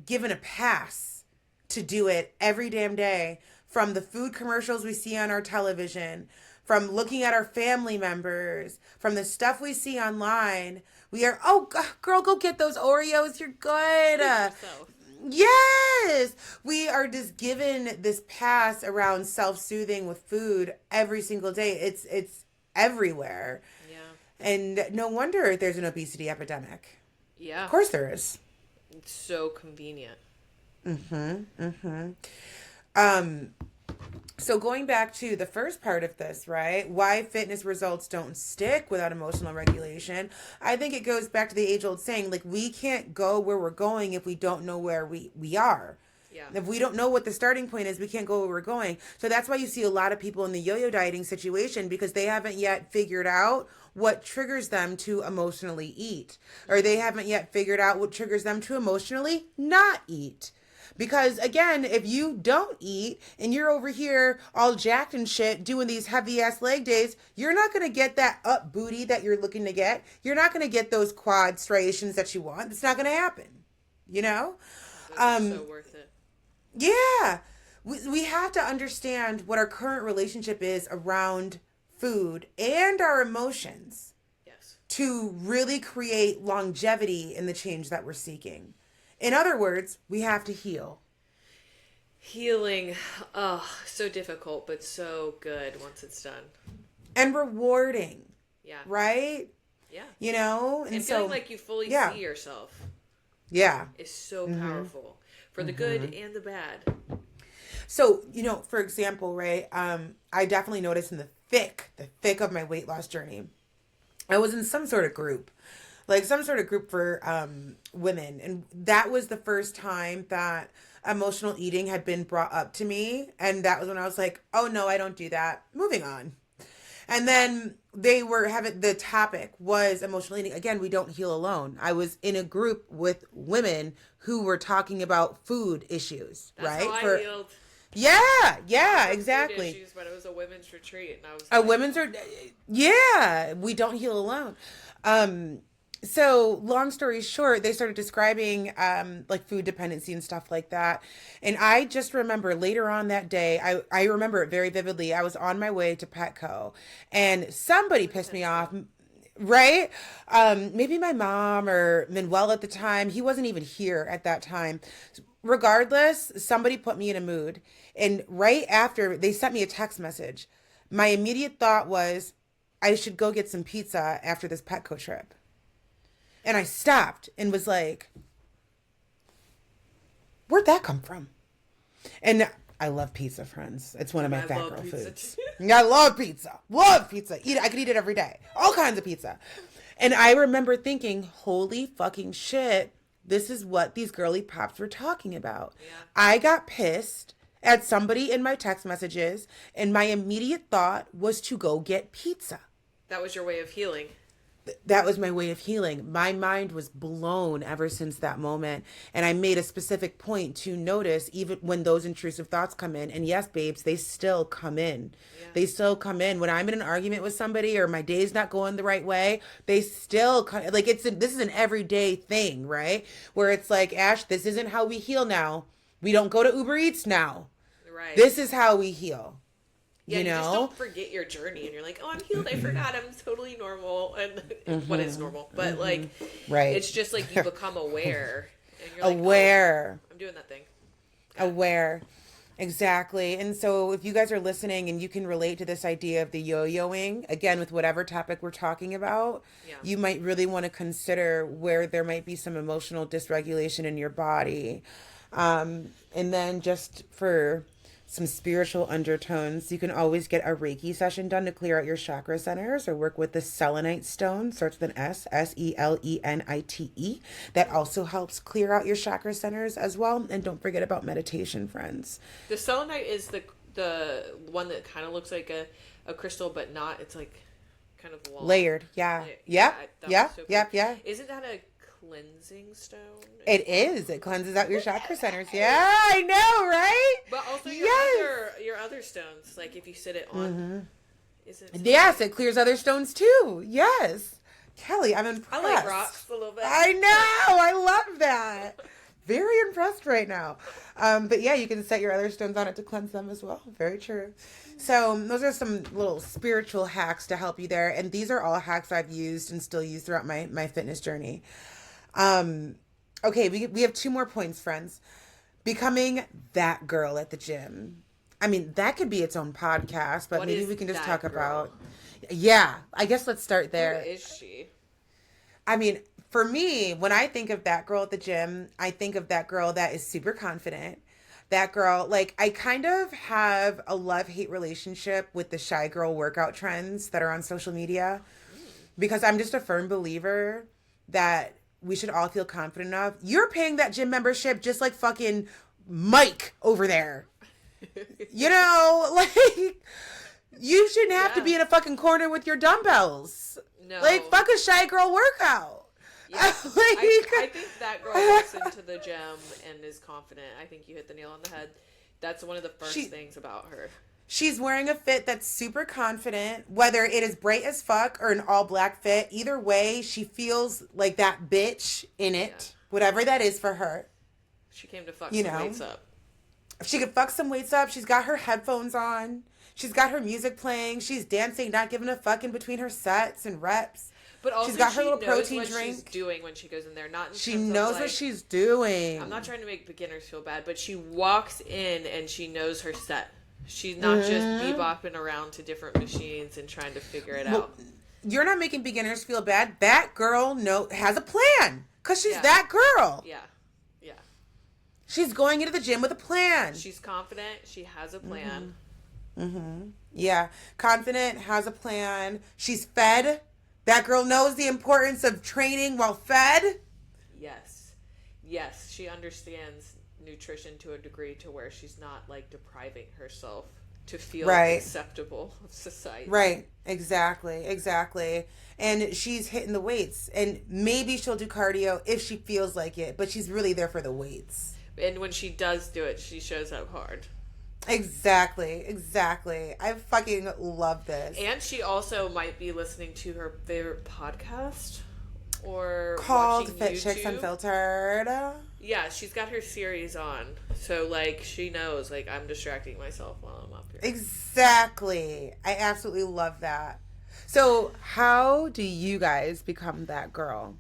Speaker 1: given a pass to do it every damn day, from the food commercials we see on our television, from looking at our family members, from the stuff we see online. We are, oh, girl, go get those Oreos. You're good. Yes. We are just given this pass around self-soothing with food every single day. It's everywhere.
Speaker 2: Yeah.
Speaker 1: And no wonder there's an obesity epidemic.
Speaker 2: Yeah.
Speaker 1: Of course there is.
Speaker 2: It's so convenient.
Speaker 1: So going back to the first part of this, right? Why fitness results don't stick without emotional regulation. I think it goes back to the age-old saying, like, we can't go where we're going if we don't know where we are.
Speaker 2: Yeah.
Speaker 1: If we don't know what the starting point is, we can't go where we're going. So that's why you see a lot of people in the yo-yo dieting situation, because they haven't yet figured out what triggers them to emotionally eat. Or they haven't yet figured out what triggers them to emotionally not eat. Because again, if you don't eat and you're over here all jacked and shit doing these heavy ass leg days, you're not going to get that up booty that you're looking to get. You're not going to get those quad striations that you want. It's not going to happen. You know?
Speaker 2: That's so worth it.
Speaker 1: Yeah. We have to understand what our current relationship is around food and our emotions.
Speaker 2: Yes.
Speaker 1: To really create longevity in the change that we're seeking. In other words, we have to heal.
Speaker 2: Healing, oh, so difficult, but so good once it's done.
Speaker 1: And rewarding.
Speaker 2: Yeah.
Speaker 1: Right?
Speaker 2: Yeah.
Speaker 1: You know?
Speaker 2: And feeling like you fully see yourself.
Speaker 1: Yeah.
Speaker 2: Is so powerful. For the good and the bad.
Speaker 1: So, you know, for example, right, I definitely noticed in the thick of my weight loss journey, I was in some sort of group. Like some sort of group for women. And that was the first time that emotional eating had been brought up to me. And that was when I was like, oh no, I don't do that. Moving on. And then they were having, the topic was emotional eating. Again, we don't heal alone. I was in a group with women who were talking about food issues,
Speaker 2: That's
Speaker 1: right?
Speaker 2: How I healed.
Speaker 1: Yeah, exactly.
Speaker 2: Food issues, but it was a women's retreat, and I was
Speaker 1: we don't heal alone. So long story short, they started describing like food dependency and stuff like that. And I just remember later on that day, I remember it very vividly. I was on my way to Petco and somebody pissed me off, right? Maybe my mom or Manuel at the time. He wasn't even here at that time. Regardless, somebody put me in a mood. And right after, they sent me a text message. My immediate thought was, I should go get some pizza after this Petco trip. And I stopped and was like, where'd that come from? And I love pizza, friends. It's one of my fat girl foods. I love pizza. Love pizza. I could eat it every day. All kinds of pizza. And I remember thinking, holy fucking shit, this is what these girly pops were talking about. Yeah. I got pissed at somebody in my text messages, and my immediate thought was to go get pizza.
Speaker 2: That was your way of healing.
Speaker 1: That was my way of healing. My mind was blown ever since that moment. And I made a specific point to notice even when those intrusive thoughts come in. And yes, babes, they still come in. Yeah. They still come in. When I'm in an argument with somebody or my day's not going the right way, they still come. Like this is an everyday thing, right? Where it's like, Ash, this isn't how we heal now. We don't go to Uber Eats now.
Speaker 2: Right.
Speaker 1: This is how we heal.
Speaker 2: Yeah,
Speaker 1: you
Speaker 2: you just
Speaker 1: know?
Speaker 2: don't forget your journey, and you're like, oh, I'm healed. I forgot I'm totally normal, and what is normal? But like,
Speaker 1: Right.
Speaker 2: it's just like you become aware, and you're like, oh,
Speaker 1: Aware.
Speaker 2: I'm doing that thing. Yeah.
Speaker 1: Aware. Exactly. And so if you guys are listening and you can relate to this idea of the yo-yoing, again, with whatever topic we're talking about,
Speaker 2: Yeah.
Speaker 1: you might really want to consider where there might be some emotional dysregulation in your body. And then just for some spiritual undertones, you can always get a Reiki session done to clear out your chakra centers or work with the selenite stone, starts with an S, Selenite. That also helps clear out your chakra centers as well. And don't forget about meditation, friends.
Speaker 2: The selenite is the one that kind of looks like a crystal, but not. It's like kind of long.
Speaker 1: Layered. Yeah. Yeah.
Speaker 2: Isn't that a cleansing stone?
Speaker 1: It is. It cleanses out your chakra centers. Yeah, I know, right?
Speaker 2: But also your other stones, like if you sit it on, is it?
Speaker 1: Yes, it clears other stones too. Yes. Kelly, I'm impressed.
Speaker 2: I like rocks a little bit.
Speaker 1: I know. I love that. Very impressed right now. But yeah, you can set your other stones on it to cleanse them as well. Very true. So those are some little spiritual hacks to help you there. And these are all hacks I've used and still use throughout my fitness journey. Okay, we have 2 more points, friends. Becoming that girl at the gym. I mean, that could be its own podcast, but maybe we can just talk about. Yeah, I guess let's start there.
Speaker 2: Who is she?
Speaker 1: I mean, for me, when I think of that girl at the gym, I think of that girl that is super confident. That girl, like, I kind of have a love-hate relationship with the shy girl workout trends that are on social media because I'm just a firm believer that we should all feel confident enough. You're paying that gym membership just like fucking Mike over there. You know, like, you shouldn't have to be in a fucking corner with your dumbbells.
Speaker 2: No.
Speaker 1: Like, fuck a shy girl workout.
Speaker 2: Yeah. I think that girl walks into the gym and is confident. I think you hit the nail on the head. That's one of the first things about her.
Speaker 1: She's wearing a fit that's super confident, whether it is bright as fuck or an all black fit. Either way, she feels like that bitch in it, whatever that is for her.
Speaker 2: She came to fuck some weights up.
Speaker 1: She could fuck some weights up. She's got her headphones on. She's got her music playing. She's dancing, not giving a fuck in between her sets and reps.
Speaker 2: But also,
Speaker 1: she's got her little
Speaker 2: knows
Speaker 1: protein
Speaker 2: what
Speaker 1: drink.
Speaker 2: She's doing when she goes in there. Not in
Speaker 1: she
Speaker 2: terms
Speaker 1: knows
Speaker 2: of, like,
Speaker 1: what she's doing.
Speaker 2: I'm not trying to make beginners feel bad, but she walks in and she knows her set. She's not just bebopping around to different machines and trying to figure it out.
Speaker 1: You're not making beginners feel bad. That girl has a plan because she's that girl.
Speaker 2: Yeah.
Speaker 1: She's going into the gym with a plan.
Speaker 2: She's confident. She has a plan.
Speaker 1: Yeah. Confident, has a plan. She's fed. That girl knows the importance of training while fed.
Speaker 2: Yes. She understands nutrition to a degree to where she's not, like, depriving herself to feel acceptable of society.
Speaker 1: Right. Exactly. And she's hitting the weights. And maybe she'll do cardio if she feels like it. But she's really there for the weights.
Speaker 2: And when she does do it, she shows up hard.
Speaker 1: Exactly. I fucking love this.
Speaker 2: And she also might be listening to her favorite podcast or
Speaker 1: called
Speaker 2: watching
Speaker 1: Fit
Speaker 2: YouTube.
Speaker 1: Chicks Unfiltered.
Speaker 2: Yeah, she's got her series on. So, like, she knows, like, I'm distracting myself while I'm up here.
Speaker 1: Exactly. I absolutely love that. So, how do you guys become that girl?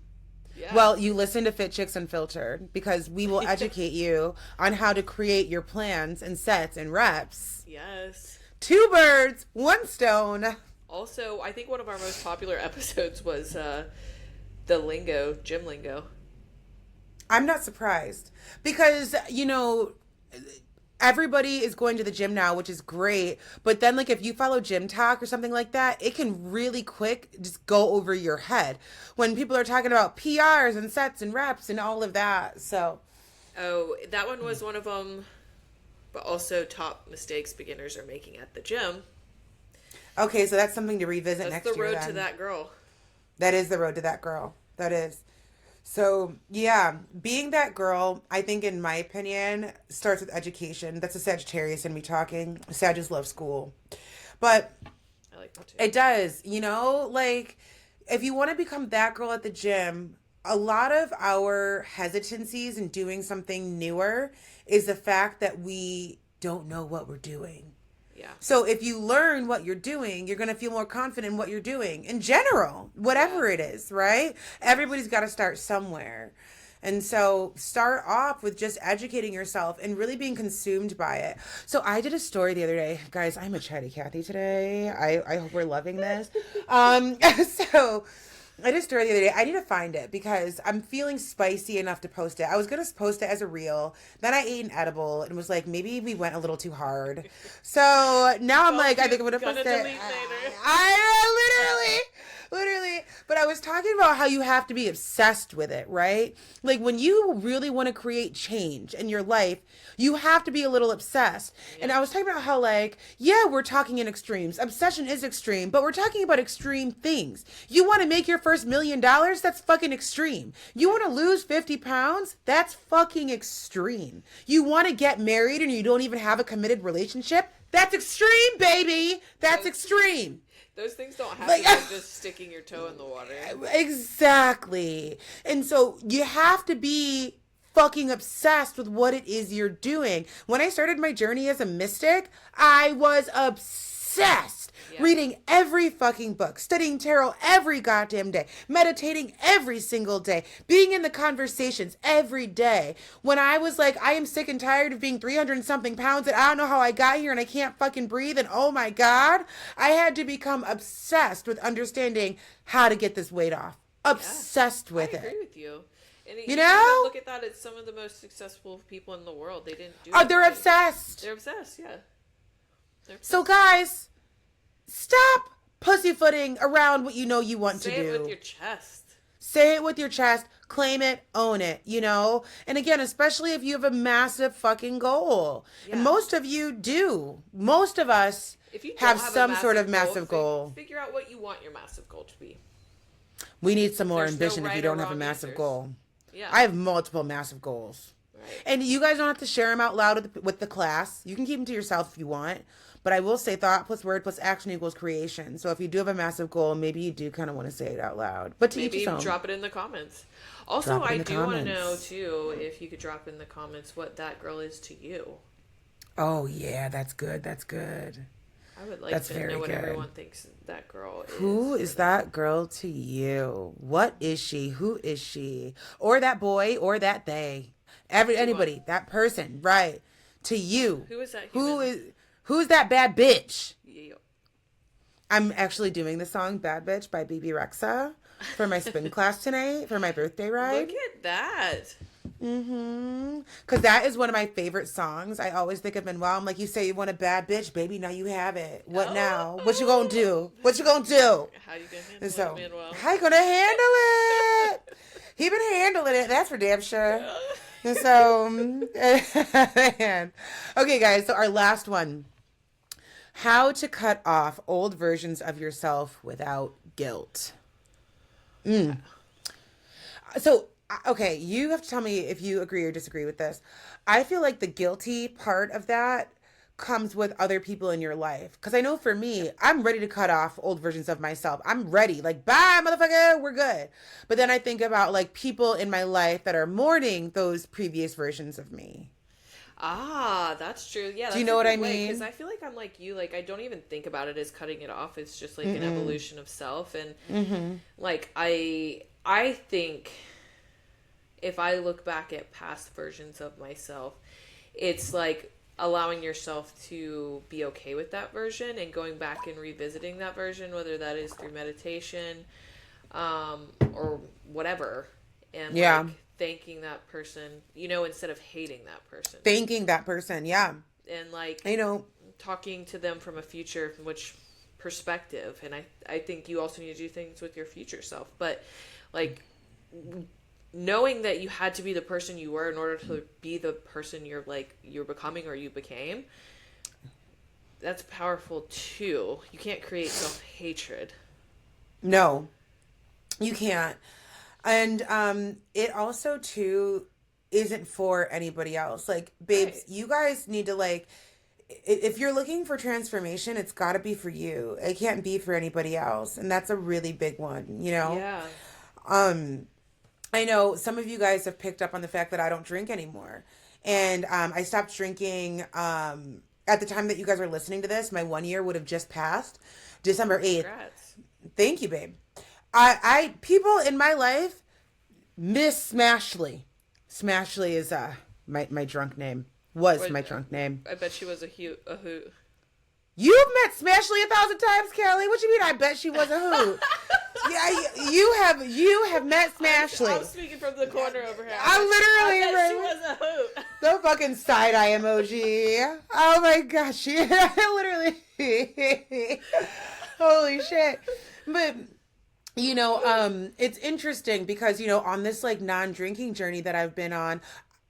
Speaker 1: Yeah. Well, you listen to Fit Chicks Unfiltered because we will educate you on how to create your plans and sets and reps.
Speaker 2: Yes.
Speaker 1: 2 birds, 1 stone.
Speaker 2: Also, I think one of our most popular episodes was the lingo, gym lingo.
Speaker 1: I'm not surprised because, everybody is going to the gym now, which is great. But then, like, if you follow Gym Talk or something like that, it can really quick just go over your head when people are talking about PRs and sets and reps and all of that. So,
Speaker 2: that one was one of them, but also top mistakes beginners are making at the gym.
Speaker 1: Okay, so that's something to revisit next year.
Speaker 2: That's the road to that girl.
Speaker 1: That is the road to that girl. That is. So, yeah, being that girl, I think, in my opinion, starts with education. That's a Sagittarius in me talking. Sagittarius love school. But
Speaker 2: I like that too.
Speaker 1: It does. Like, if you want to become that girl at the gym, a lot of our hesitancies in doing something newer is the fact that we don't know what we're doing.
Speaker 2: Yeah.
Speaker 1: So if you learn what you're doing, you're going to feel more confident in what you're doing in general, whatever
Speaker 2: Yeah.
Speaker 1: it is, right? Everybody's got to start somewhere. And so start off with just educating yourself and really being consumed by it. So I did a story the other day. Guys, I'm a chatty Cathy today. I hope we're loving this. So I did a story the other day. I need to find it because I'm feeling spicy enough to post it. I was going to post it as a reel. Then I ate an edible and was like, maybe we went a little too hard. So now I'm like, I think I'm going to post it.
Speaker 2: Delete later.
Speaker 1: I literally. But I was talking about how you have to be obsessed with it, right? Like when you really want to create change in your life, you have to be a little obsessed. Yeah. And I was talking about how like, yeah, we're talking in extremes. Obsession is extreme, but we're talking about extreme things. You want to make your first $1 million? That's fucking extreme. You want to lose 50 pounds? That's fucking extreme. You want to get married and you don't even have a committed relationship? That's extreme, baby. That's extreme.
Speaker 2: Those things don't happen by just sticking your toe in the water.
Speaker 1: Exactly. And so you have to be fucking obsessed with what it is you're doing. When I started my journey as a mystic, I was obsessed. Yeah. Reading every fucking book, studying tarot every goddamn day, meditating every single day, being in the conversations every day. When I was like, I am sick and tired of being 300 and something pounds and I don't know how I got here and I can't fucking breathe and oh my God, I had to become obsessed with understanding how to get this weight off. Obsessed with it.
Speaker 2: I agree with you. And
Speaker 1: you know?
Speaker 2: Look at that. It's some of the most successful people in the world. They didn't do it.
Speaker 1: Oh, they're obsessed.
Speaker 2: They're obsessed, yeah. They're obsessed.
Speaker 1: So guys, stop pussyfooting around what you know you want to do.
Speaker 2: Say it with your chest.
Speaker 1: Say it with your chest. Claim it. Own it. You know? And again, especially if you have a massive fucking goal. Yeah. And most of you do. Most of us have some sort of massive goal.
Speaker 2: Figure out what you want your massive goal to be.
Speaker 1: We need some more ambition if you don't have a massive goal. Yeah. I have multiple massive goals. Right. And you guys don't have to share them out loud with the class. You can keep them to yourself if you want. But I will say thought plus word plus action equals creation. So if you do have a massive goal, maybe you do kind of want to say it out loud. But to maybe each his own.
Speaker 2: Drop it in the comments. Also, I do want to know, too, if you could drop in the comments what that girl is to you.
Speaker 1: Oh, yeah. That's good. That's good.
Speaker 2: I would like to know what everyone thinks that girl is.
Speaker 1: Who is that girl to you? What is she? Who is she? Or that boy or that they. Anybody. That person. Right. To you.
Speaker 2: Who is that human?
Speaker 1: Who's that bad bitch? Yeah. I'm actually doing the song Bad Bitch by BB Rexa for my spin class tonight for my birthday ride.
Speaker 2: Look at that.
Speaker 1: Because that is one of my favorite songs. I always think of Manuel. I'm like, you say you want a bad bitch, baby, now you have it. What now? What you gonna do? What you gonna do?
Speaker 2: How you gonna handle it, Manuel?
Speaker 1: How you gonna handle it? He been handling it. That's for damn sure. And so, man. Okay, guys. So our last one. How to cut off old versions of yourself without guilt. So, okay, you have to tell me if you agree or disagree with this. I feel like the guilty part of that comes with other people in your life. Because I know for me, I'm ready to cut off old versions of myself. I'm ready. Like, bye, motherfucker, we're good. But then I think about, like, people in my life that are mourning those previous versions of me.
Speaker 2: Ah, that's true. Yeah. That's
Speaker 1: Do you know what I mean?
Speaker 2: Because I feel like I'm like you. Like, I don't even think about it as cutting it off. It's just like an evolution of self. And like, I think if I look back at past versions of myself, it's like allowing yourself to be okay with that version and going back and revisiting that version, whether that is through meditation, or whatever. And like, thanking that person, you know, instead of hating that person.
Speaker 1: Thanking that person, yeah.
Speaker 2: And like,
Speaker 1: you know,
Speaker 2: talking to them from a future, from which perspective. And I think you also need to do things with your future self. But like, knowing that you had to be the person you were in order to be the person you're becoming or you became, that's powerful too. You can't create self-hatred.
Speaker 1: No, you can't. And it also too isn't for anybody else. Like, babes, you guys need to, like, if you're looking for transformation, it's got to be for you. It can't be for anybody else. And that's a really big one, you know?
Speaker 2: Yeah.
Speaker 1: I know some of you guys have picked up on the fact that I don't drink anymore. And I stopped drinking at the time that you guys are listening to this, my 1 year would have just passed. December 8th.
Speaker 2: Congrats.
Speaker 1: Thank you, babe. I people in my life miss Smashley. Smashley is my drunk name. Was my drunk name.
Speaker 2: I bet she was a hoot.
Speaker 1: You've met Smashley 1,000 times, Callie. What you mean? I bet she was a hoot. Yeah, you have met Smashley.
Speaker 2: I'm speaking from the corner over here.
Speaker 1: I
Speaker 2: bet she was a hoot.
Speaker 1: The fucking side eye emoji. Oh my gosh, literally. Holy shit. But it's interesting because on this like non-drinking journey that I've been on,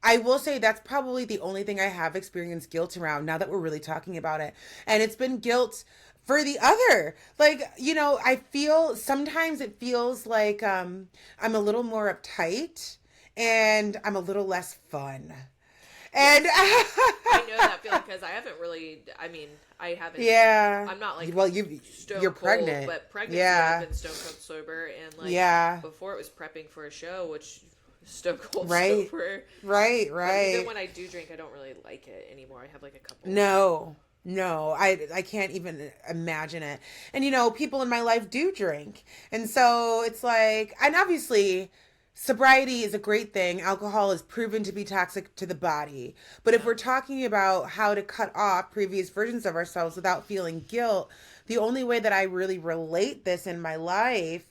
Speaker 1: I will say that's probably the only thing I have experienced guilt around now that we're really talking about it. And it's been guilt for the other. Like, I feel sometimes it feels like I'm a little more uptight and I'm a little less fun. And
Speaker 2: I know that feeling because I haven't really, I haven't.
Speaker 1: Yeah.
Speaker 2: I'm not like,
Speaker 1: well,
Speaker 2: stone
Speaker 1: you're
Speaker 2: cold,
Speaker 1: pregnant.
Speaker 2: but pregnancy,
Speaker 1: Yeah.
Speaker 2: I've been stone cold sober. And like,
Speaker 1: Yeah.
Speaker 2: before it was prepping for a show, which stone cold
Speaker 1: Right.
Speaker 2: sober.
Speaker 1: Right.
Speaker 2: But even when I do drink, I don't really like it anymore. I have like a couple.
Speaker 1: No, I can't even imagine it. And people in my life do drink. And so it's like, and obviously sobriety is a great thing. Alcohol is proven to be toxic to the body. But if we're talking about how to cut off previous versions of ourselves without feeling guilt, the only way that I really relate this in my life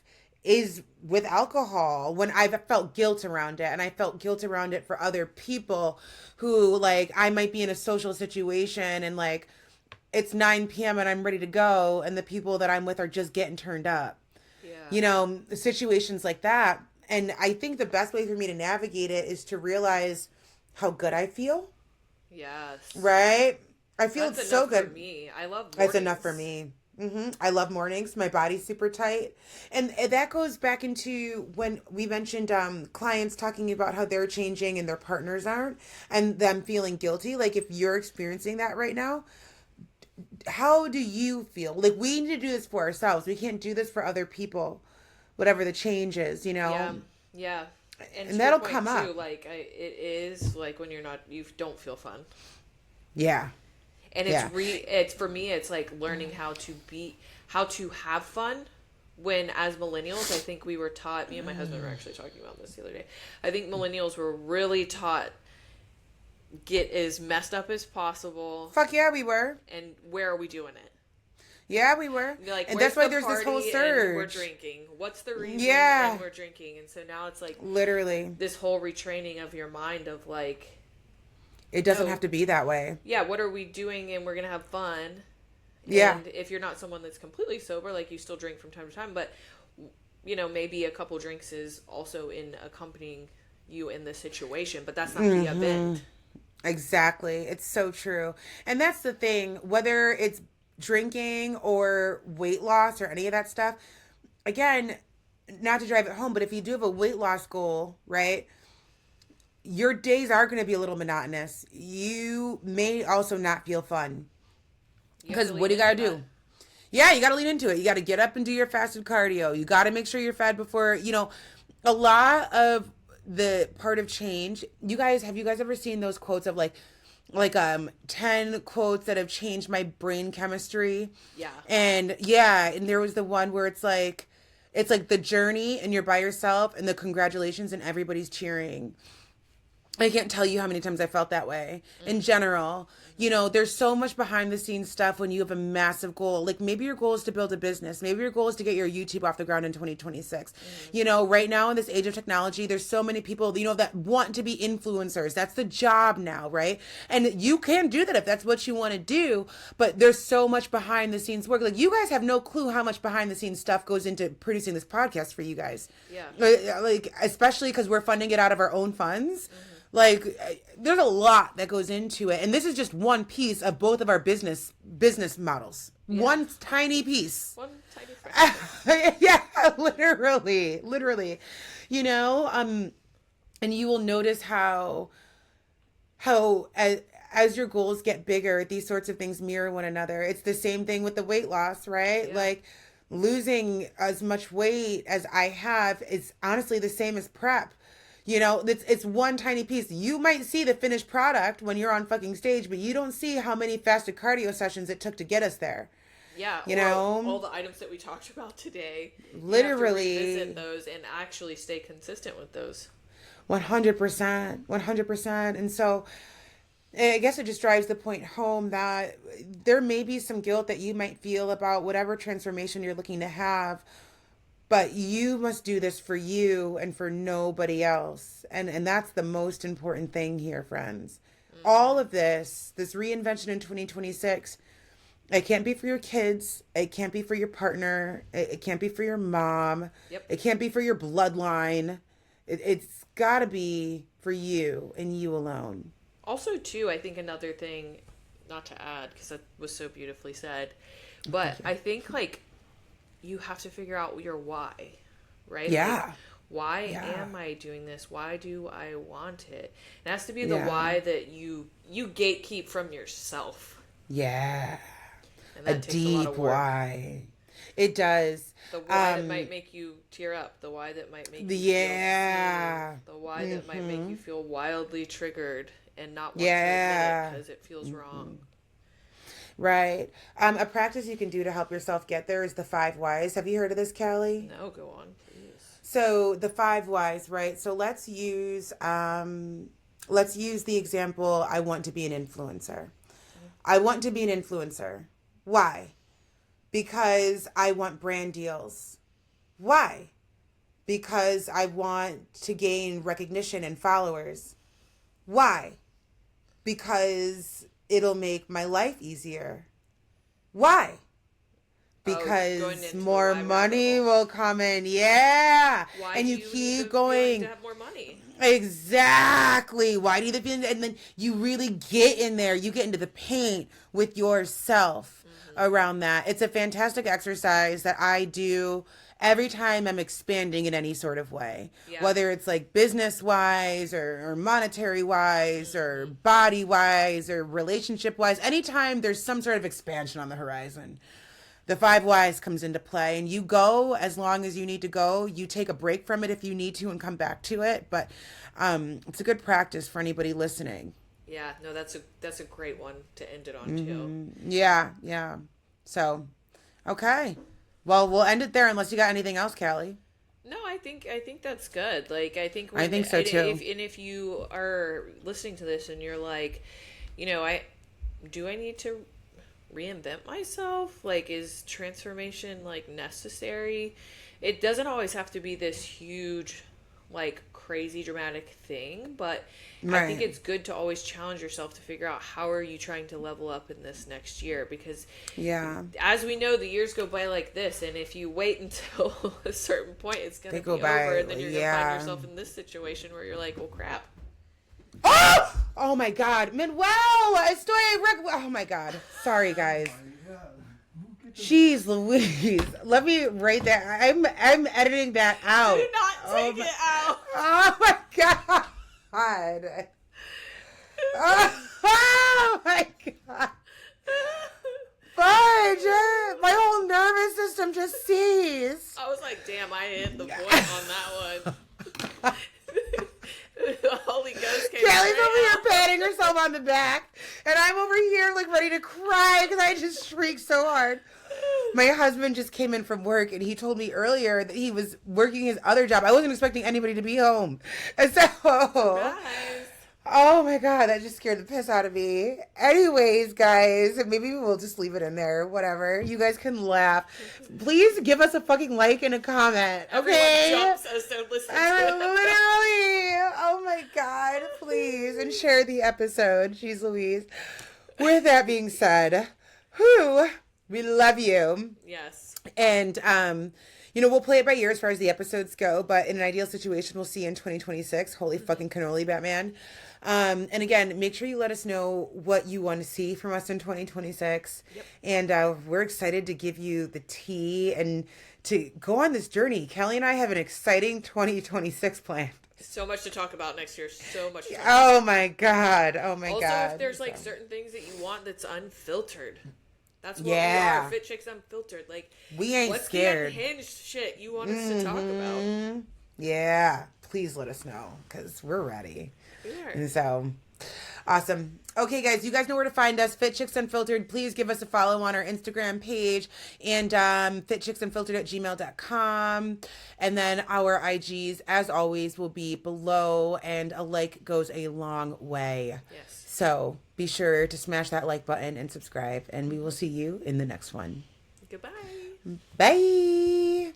Speaker 1: is with alcohol, when I've felt guilt around it. And I felt guilt around it for other people who, like, I might be in a social situation and like it's 9 p.m. and I'm ready to go, and the people that I'm with are just getting turned up. Yeah. Situations like that. And I think the best way for me to navigate it is to realize how good I feel.
Speaker 2: Yes.
Speaker 1: Right? I feel
Speaker 2: That's
Speaker 1: so
Speaker 2: enough
Speaker 1: good.
Speaker 2: For me. I love mornings.
Speaker 1: That's enough for me. I love mornings. My body's super tight. And that goes back into when we mentioned clients talking about how they're changing and their partners aren't, and them feeling guilty. Like, if you're experiencing that right now, how do you feel? Like, we need to do this for ourselves. We can't do this for other people, whatever the change is,
Speaker 2: Yeah.
Speaker 1: And that'll come up.
Speaker 2: Like, it is like when you don't feel fun.
Speaker 1: Yeah.
Speaker 2: And it's for me, it's like learning how to have fun. When as millennials, I think we were taught, me and my husband were actually talking about this the other day. I think millennials were really taught, get as messed up as possible.
Speaker 1: Fuck yeah, we were.
Speaker 2: And where are we doing it?
Speaker 1: Yeah, we were.
Speaker 2: Like,
Speaker 1: and that's why there's this whole surge.
Speaker 2: We're drinking. What's the reason?
Speaker 1: Yeah.
Speaker 2: And we're drinking. And so now it's like
Speaker 1: literally
Speaker 2: this whole retraining of your mind of like,
Speaker 1: it doesn't have to be that way.
Speaker 2: Yeah, what are we doing? And we're going to have fun.
Speaker 1: Yeah.
Speaker 2: And if you're not someone that's completely sober, like, you still drink from time to time, but maybe a couple drinks is also in accompanying you in the situation, but that's not the event.
Speaker 1: Exactly. It's so true. And that's the thing, whether it's drinking or weight loss or any of that stuff, again, not to drive it home, but if you do have a weight loss goal, right, your days are going to be a little monotonous. You may also not feel fun. Because what do you got to do? Yeah, you got to lean into it. You got to get up and do your fasted cardio. You got to make sure you're fed before, a lot of the part of change. Have you guys ever seen those quotes of like 10 quotes that have changed my brain chemistry?
Speaker 2: Yeah.
Speaker 1: And there was the one where it's like the journey and you're by yourself and the congratulations and everybody's cheering. I can't tell you how many times I felt that way in general. There's so much behind the scenes stuff when you have a massive goal. Like, maybe your goal is to build a business. Maybe your goal is to get your YouTube off the ground in 2026. Right now in this age of technology, there's so many people, that want to be influencers. That's the job now, right? And you can do that if that's what you want to do. But there's so much behind the scenes work. Like, you guys have no clue how much behind the scenes stuff goes into producing this podcast for you guys.
Speaker 2: Yeah.
Speaker 1: Like especially because we're funding it out of our own funds. Like, there's a lot that goes into it. And this is just one piece of both of our business models. Yeah. One tiny piece.
Speaker 2: One tiny fraction.
Speaker 1: Yeah, literally. And you will notice how as your goals get bigger, these sorts of things mirror one another. It's the same thing with the weight loss, right? Yeah. Like, losing as much weight as I have is honestly the same as prep. You know, it's one tiny piece. You might see the finished product when you're on fucking stage, but you don't see how many fasted cardio sessions it took to get us there.
Speaker 2: Yeah,
Speaker 1: You
Speaker 2: or
Speaker 1: know,
Speaker 2: all the items that we talked about today.
Speaker 1: literally,
Speaker 2: you have to revisit those and actually stay consistent with those.
Speaker 1: 100%, 100%. And so I guess it just drives the point home that there may be some guilt that you might feel about whatever transformation you're looking to have, but you must do this for you and for nobody else. And that's the most important thing here, friends. All of this reinvention in 2026, it can't be for your kids. It can't be for your partner. It can't be for your mom.
Speaker 2: Yep.
Speaker 1: It can't be for your bloodline. It's got to be for you and you alone.
Speaker 2: Also, too, I think another thing, not to add, because that was so beautifully said, but I think, like, you have to figure out your why, right?
Speaker 1: Yeah.
Speaker 2: Like, why am I doing this? Why do I want it? It has to be the why that you gatekeep from yourself.
Speaker 1: Yeah.
Speaker 2: And that
Speaker 1: a
Speaker 2: takes
Speaker 1: deep
Speaker 2: a lot of work.
Speaker 1: why. It does.
Speaker 2: The why that might make you tear up. The why that might make you feel seen. The why that might make you feel wildly triggered and not want to admit it because it feels wrong.
Speaker 1: Right. A practice you can do to help yourself get there is the 5 whys. Have you heard of this, Callie?
Speaker 2: No, go on, please.
Speaker 1: So the 5 whys, right? So let's use the example. I want to be an influencer. I want to be an influencer. Why? Because I want brand deals. Why? Because I want to gain recognition and followers. Why? Because it'll make my life easier. Why? Because more money will come in. Yeah.
Speaker 2: Why
Speaker 1: and
Speaker 2: do
Speaker 1: you keep going
Speaker 2: to have more money?
Speaker 1: Exactly. Why do you feel? And then you really get in there. You get into the paint with yourself around that. It's a fantastic exercise that I do every time I'm expanding in any sort of way, whether it's like business wise or monetary wise or body wise or relationship wise. Anytime there's some sort of expansion on the horizon, the 5 whys comes into play, and you go as long as you need to go. You take a break from it if you need to and come back to it. But it's a good practice for anybody listening.
Speaker 2: Yeah, no, that's a great one to end it on too.
Speaker 1: Yeah. So, okay. Well, we'll end it there unless you got anything else, Callie.
Speaker 2: No, I think that's good. Like, I think
Speaker 1: so too.
Speaker 2: If you are listening to this and you're like, I need to reinvent myself? Like, is transformation like necessary? It doesn't always have to be this huge, like, crazy dramatic thing, but I think it's good to always challenge yourself to figure out how are you trying to level up in this next year, because as we know, the years go by like this, and if you wait until a certain point, it's going to be over, and then you're going to find yourself in this situation where you're like, well, crap.
Speaker 1: Oh my God, Manuel, oh my God. Sorry, guys. Jeez Louise. Let me write that. I'm editing that out.
Speaker 2: Do not take it out.
Speaker 1: Oh my God. Oh my God. Fudge. My whole nervous system just seized.
Speaker 2: I was like, damn, I hit the point on that one. The Holy Ghost came.
Speaker 1: Callie's over here patting herself on the back, and I'm over here like ready to cry because I just shrieked so hard. My husband just came in from work, and he told me earlier that he was working his other job. I wasn't expecting anybody to be home, and so oh my God, that just scared the piss out of me. Anyways, guys, maybe we'll just leave it in there. Whatever. You guys can laugh. Please give us a fucking like and a comment. Okay?
Speaker 2: Everyone jumps as they're listening to it.
Speaker 1: Literally. Oh my God. Please. And share the episode. Jeez Louise. With that being said, we love you.
Speaker 2: Yes.
Speaker 1: And, we'll play it by ear as far as the episodes go, but in an ideal situation, we'll see you in 2026. Holy fucking cannoli, Batman. And again, make sure you let us know what you want to see from us in 2026.
Speaker 2: Yep.
Speaker 1: And we're excited to give you the tea and to go on this journey. Callie and I have an exciting 2026 plan.
Speaker 2: So much to talk about next year. So much to talk
Speaker 1: about.
Speaker 2: Oh
Speaker 1: my God. God.
Speaker 2: Also, if there's like certain things that you want that's unfiltered. That's what we are, Fit Chicks Unfiltered. Like,
Speaker 1: we ain't
Speaker 2: what's
Speaker 1: scared.
Speaker 2: What's the unhinged shit you want us to talk about?
Speaker 1: Yeah. please let us know because we're ready.
Speaker 2: We are.
Speaker 1: And so, awesome. Okay, guys, you guys know where to find us. Fit Chicks Unfiltered. Please give us a follow on our Instagram page and fitchicksunfiltered@gmail.com. And then our IGs, as always, will be below, and a like goes a long way.
Speaker 2: Yes.
Speaker 1: So be sure to smash that like button and subscribe, and we will see you in the next one.
Speaker 2: Goodbye.
Speaker 1: Bye.